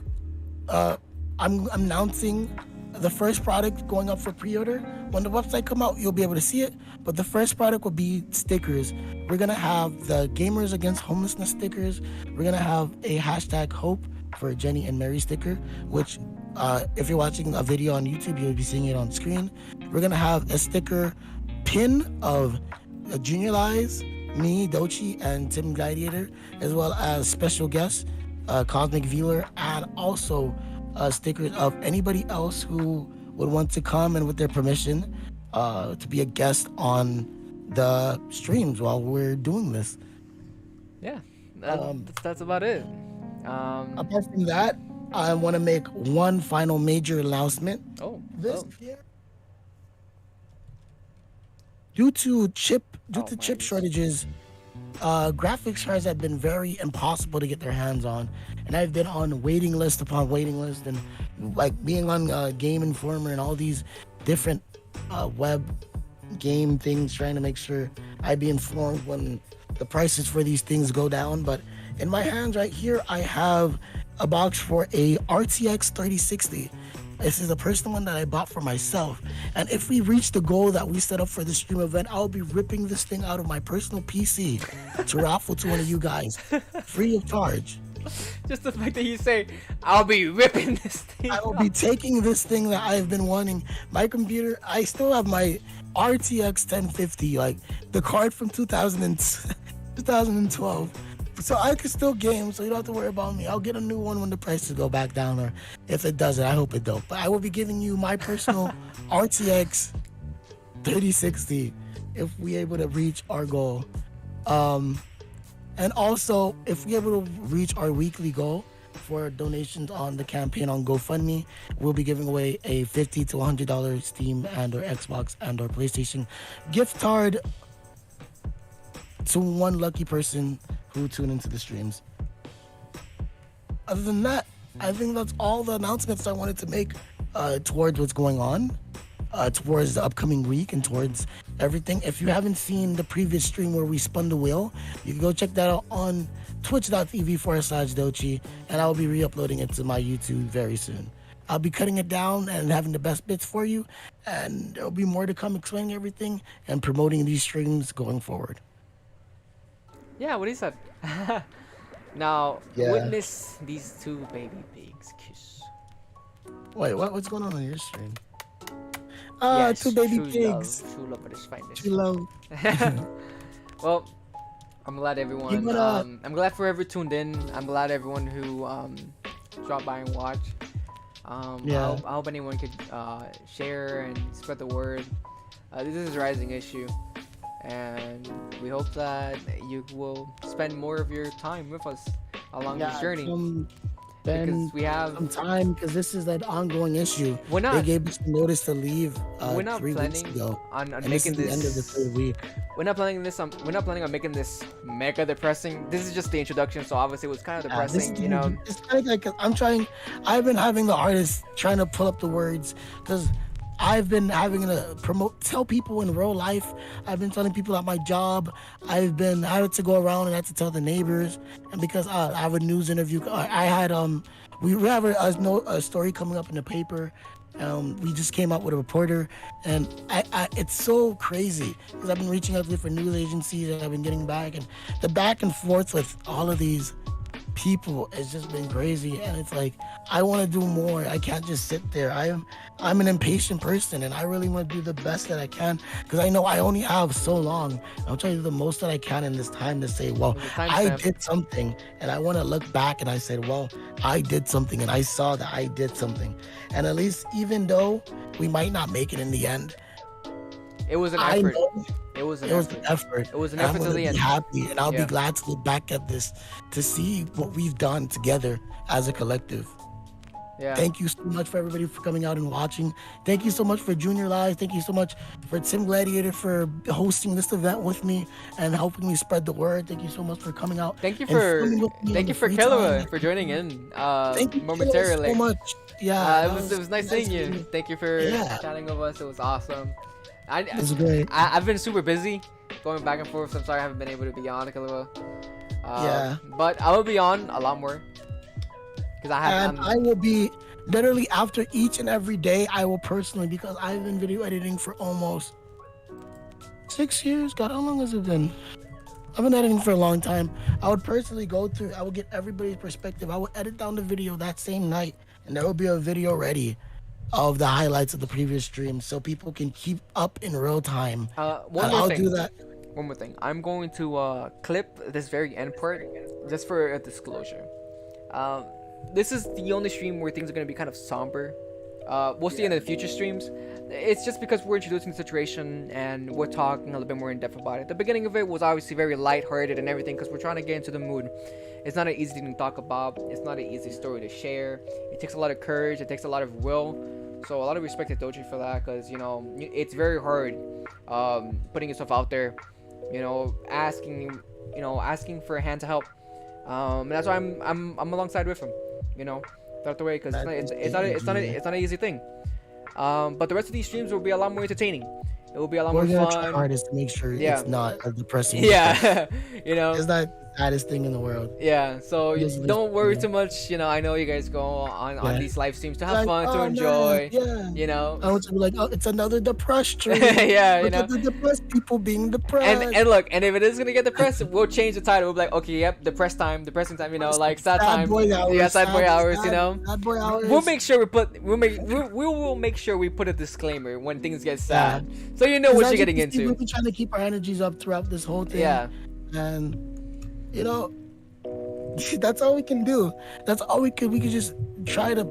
I'm announcing the first product going up for pre-order. When the website come out, you'll be able to see it. But the first product will be stickers. We're gonna have the Gamers Against Homelessness stickers. We're gonna have a #Hope for Jenny and Mary sticker, which if you're watching a video on YouTube, you'll be seeing it on screen. We're gonna have a sticker pin of Junior Lies, me, DohChi, and Ft.Timgladiator, as well as special guests, Cosmic Viewer, and also stickers of anybody else who would want to come and with their permission to be a guest on the streams while we're doing this. Yeah, that's about it. Apart from that, I want to make one final major announcement. This year, due to chip shortages, graphics cards have been very impossible to get their hands on, and I've been on waiting list upon waiting list, and like being on Game Informer and all these different web game things, trying to make sure I be informed when the prices for these things go down. But in my hands right here, I have a box for a RTX 3060. This is a personal one that I bought for myself. And if we reach the goal that we set up for the stream event, I'll be ripping this thing out of my personal PC to raffle to one of you guys, free of charge. Just the fact that you say, I'll be ripping this thing I will be taking this thing that I've been wanting. My computer, I still have my RTX 1050, like the card from 2012. So I can still game, so you don't have to worry about me. I'll get a new one when the prices go back down, or if it doesn't, I hope it don't. But I will be giving you my personal RTX 3060 if we able to reach our goal. And also, if we're able to reach our weekly goal for donations on the campaign on GoFundMe, we'll be giving away a $50 to $100 Steam and or Xbox and or PlayStation gift card to one lucky person who tune into the streams. Other than that, I think that's all the announcements I wanted to make towards what's going on, towards the upcoming week and towards everything. If you haven't seen the previous stream where we spun the wheel, you can go check that out on twitch.tv/DohChi, and I'll be re-uploading it to my YouTube very soon. I'll be cutting it down and having the best bits for you, and there'll be more to come explaining everything and promoting these streams going forward. Yeah, what he said. Now, Yeah. witness these two baby pigs kiss. Wait, what's going on your stream? Yes, Two baby true pigs. Love, true love at its finest. True love. Well, I'm glad everyone. I'm glad for whoever tuned in. I'm glad everyone who dropped by and watched. Yeah. I hope anyone could share and spread the word. This is a rising issue, and we hope that you will spend more of your time with us along this journey. Because we have some time, because this is an ongoing issue. We're not. They gave us notice to leave We're not 3 weeks planning. ago. on And this making is the end of the this. 3rd week. We're not planning this. We're not planning on making this mega depressing. This is just the introduction, so obviously it was kind of depressing, you know. It's kind of like I'm trying. I've been having the hardest trying to pull up the words because I've been having to tell people in real life. I've been telling people at my job. I had to go around and I had to tell the neighbors. And because I have a news interview, I had we have a story coming up in the paper. We just came out with a reporter, and it's so crazy because I've been reaching out to different news agencies and I've been getting back, and the back and forth with all of these people has just been crazy. And it's like I want to do more. I can't just sit there. I'm an impatient person, and I really want to do the best that I can because I know I only have so long. I'm trying to do the most that I can in this time to say, well, I did something, and I want to look back and I said, well, I did something, and I saw that I did something. And at least, even though we might not make it in the end, it was an effort. It was an effort. It was an effort to the end. Happy, and I'll be glad to look back at this to see what we've done together as a collective. Yeah. Thank you so much for everybody for coming out and watching. Thank you so much for Junior Live. Thank you so much for Timgladiator for hosting this event with me and helping me spread the word. Thank you so much for coming out. Thank you for Killa for joining in thank you momentarily. So much. Yeah, it was nice seeing you. Thank you for chatting with us. It was awesome. It was great. I've been super busy going back and forth, so I'm sorry I haven't been able to be on, Killa. But I will be on a lot more. I will be literally after each and every day. I will personally, because I've been video editing for almost 6 years. God, how long has it been? I've been editing for a long time. I would personally go through. I would get everybody's perspective. I would edit down the video that same night, and there will be a video ready of the highlights of the previous stream, so people can keep up in real time. I'll do that. One more thing. I'm going to clip this very end part just for a disclosure. This is the only stream where things are going to be kind of somber. We'll see in the future streams. It's just because we're introducing the situation and we're talking a little bit more in depth about it. The beginning of it was obviously very lighthearted and everything because we're trying to get into the mood. It's not an easy thing to talk about. It's not an easy story to share. It takes a lot of courage. It takes a lot of will. So a lot of respect to DohChi for that because, you know, it's very hard putting yourself out there, you know, asking for a hand to help. And that's why I'm alongside with him, you know, throughout the way because it's not an easy thing. But the rest of these streams will be a lot more entertaining. It will be a lot more fun. We're gonna try hardest to make sure it's not a depressing. Yeah, you know, it's not the saddest thing in the world. Yeah, so don't worry too much. You know, I know you guys go on these live streams to have fun, to enjoy. You know, I want to be like, oh, it's another depressed stream. Yeah, you look know, at the depressed people being depressed. And look, and if it is gonna get depressed, we'll change the title. We'll be like, okay, yep, depressing time. You know, like sad time. Boy hours, yeah, sad boy hours. You know, sad boy hours. We'll make sure we will make sure we put a disclaimer when things get sad, so you know what you're getting into. We've been trying to keep our energies up throughout this whole thing. Yeah, and you know, that's all we can do. That's all we could just try to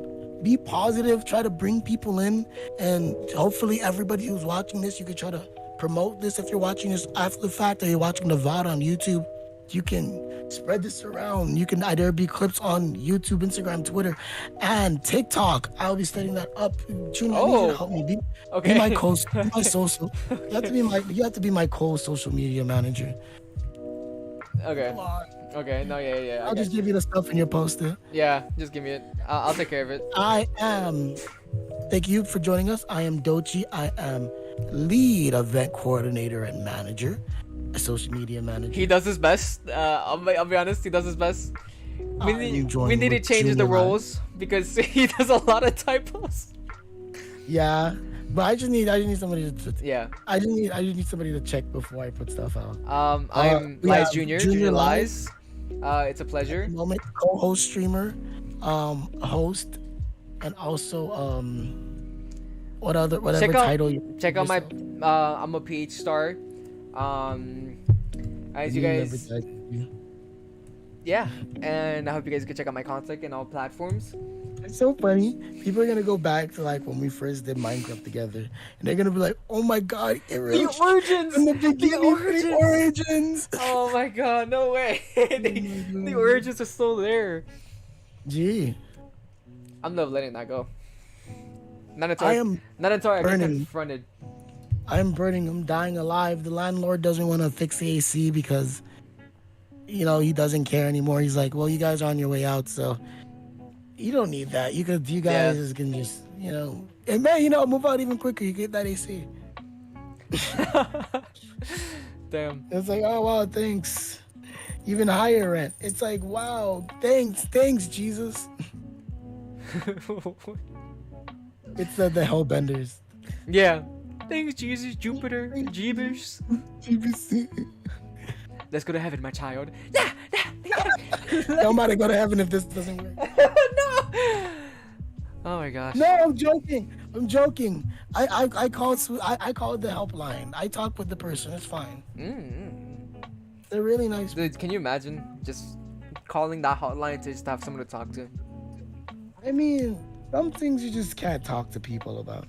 be positive, try to bring people in, and hopefully everybody who's watching this, you could try to promote this. If you're watching this after the fact, or you're watching the VOD on YouTube, you can spread this around. You can either be clips on YouTube, Instagram, Twitter, and TikTok. I'll be setting that up. Junior, I need you to help me. Be my my social. You have to be my social media manager. Okay. Okay. No. Yeah. I'll just give you the stuff in your poster. Yeah. Just give me it. I'll take care of it. Thank you for joining us. I am DohChi. I am lead event coordinator and manager, a social media manager. He does his best. I'll be honest. He does his best. We need to change the roles because he does a lot of typos. Yeah. But I just need somebody to I just need somebody to check before I put stuff out. I'm Lies Junior Lies. It's a pleasure. Moment co-host streamer, host, and also whatever title you check out my I'm a PH star. As you guys and I hope you guys can check out my content in all platforms. It's so funny. People are gonna go back to like when we first did Minecraft together, and they're gonna be like, "Oh my god, the origins! The origins! Oh my god, no way! The origins are still there." Gee, I'm never letting that go. Not until I get confronted. I'm burning. I'm dying alive. The landlord doesn't want to fix the AC because, you know, he doesn't care anymore. He's like, well, you guys are on your way out, so you don't need that. You guys can just, you know, and man, you know, move out even quicker. You get that AC. Damn. It's like, oh wow, thanks. Even higher rent. It's like, wow, thanks, Jesus. It's the hellbenders. Yeah. Thanks, Jesus, Jupiter, Jeebus. Let's go to heaven, my child. Yeah. Nobody go to heaven if this doesn't work. No. Oh my gosh. No, I'm joking. I called the helpline. I talked with the person. It's fine. They're really nice. Dude, can you imagine just calling that hotline to just have someone to talk to? I mean, some things you just can't talk to people about.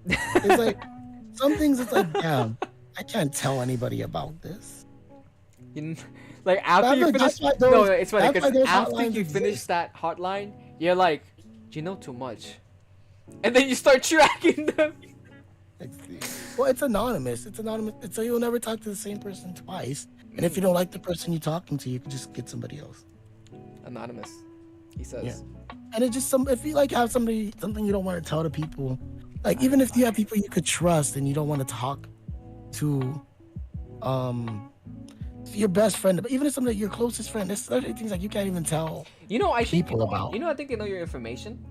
It's like some things. It's like, damn, I can't tell anybody about this. Like after you finish, no, it's funny because after you finish exist. that hotline, you're like, you know too much, and then you start tracking them. Well, it's anonymous. It's so you'll never talk to the same person twice. And if you don't like the person you're talking to, you can just get somebody else. Anonymous, he says. Yeah. And it's just if you like have something you don't want to tell to people, like even if you have people you could trust and you don't want to talk to, your best friend, but even if somebody your closest friend, there's certain things like you can't even tell. You know, I think people about. You know, I think they know your information.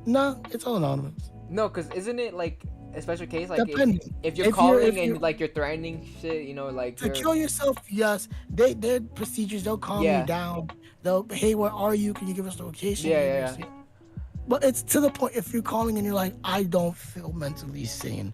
No, it's all anonymous. No, because isn't it like a special case? Like if you're and like you're threatening shit, you know, like to kill yourself. Yes, their procedures. They'll calm you down. They'll, hey, where are you? Can you give us the location? Yeah. But it's to the point if you're calling and you're like, I don't feel mentally sane.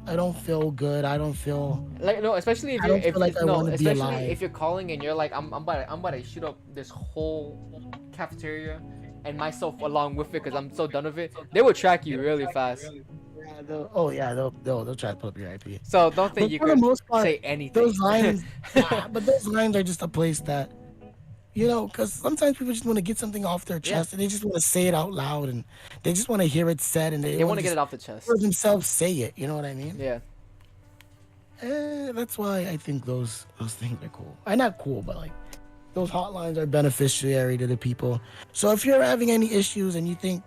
I don't feel good. I don't feel like especially if if you're calling and you're like, I'm about to shoot up this whole cafeteria and myself along with it because I'm so done with it. They will track you really fast. Yeah, they'll try to pull up your IP. So don't think you can say anything. Those lines, but those lines are just a place that, you know, because sometimes people just want to get something off their chest and they just want to say it out loud and they just want to hear it said and they want to get it off the chest. For themselves, say it. You know what I mean? Yeah. That's why I think those things are cool. Not cool, but like those hotlines are beneficiary to the people. So if you're having any issues and you think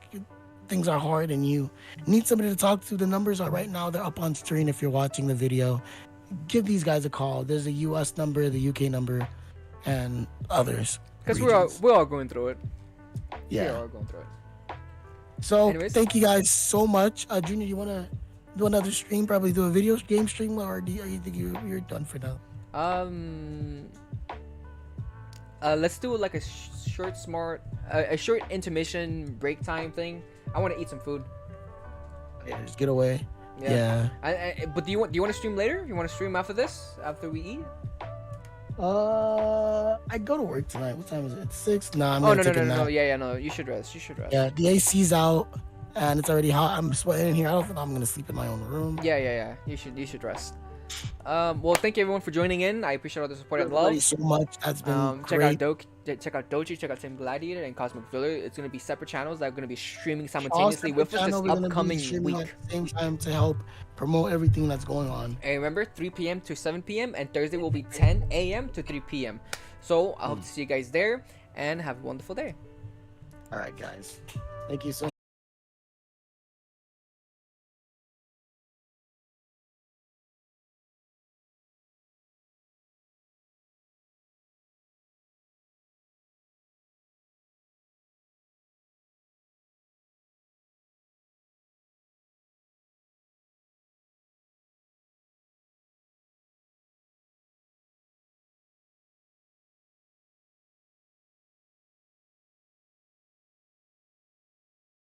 things are hard and you need somebody to talk to, the numbers are right now. They're up on screen if you're watching the video. Give these guys a call. There's a US number, the UK number, and others. Because we're all going through it. Yeah. We're all going through it. So thank you guys so much. Junior, you want to do another stream? Probably do a video game stream, or do you think you're done for now? Let's do like a short intermission break time thing. I want to eat some food. Yeah, just get away. Yeah. But do you want to stream later? You want to stream after this? After we eat? I go to work tonight. What time is it? It's 6. Nah, I'm gonna take a nap. No. Yeah, no. You should rest. Yeah, the AC's out and it's already hot. I'm sweating in here. I don't think I'm gonna sleep in my own room. Yeah. You should rest. Well, thank you everyone for joining in. I appreciate all the support and love. Thank you so much. That's been great. Check out DohChi, check out Ft.Timgladiator and Cosmic Villa. It's gonna be separate channels that are gonna be streaming simultaneously with us this upcoming week. At the same time to help promote everything that's going on. And remember, 3 p.m. to 7 p.m. and Thursday will be 10 a.m. to 3 p.m. So I hope to see you guys there and have a wonderful day. All right, guys. Thank you so much.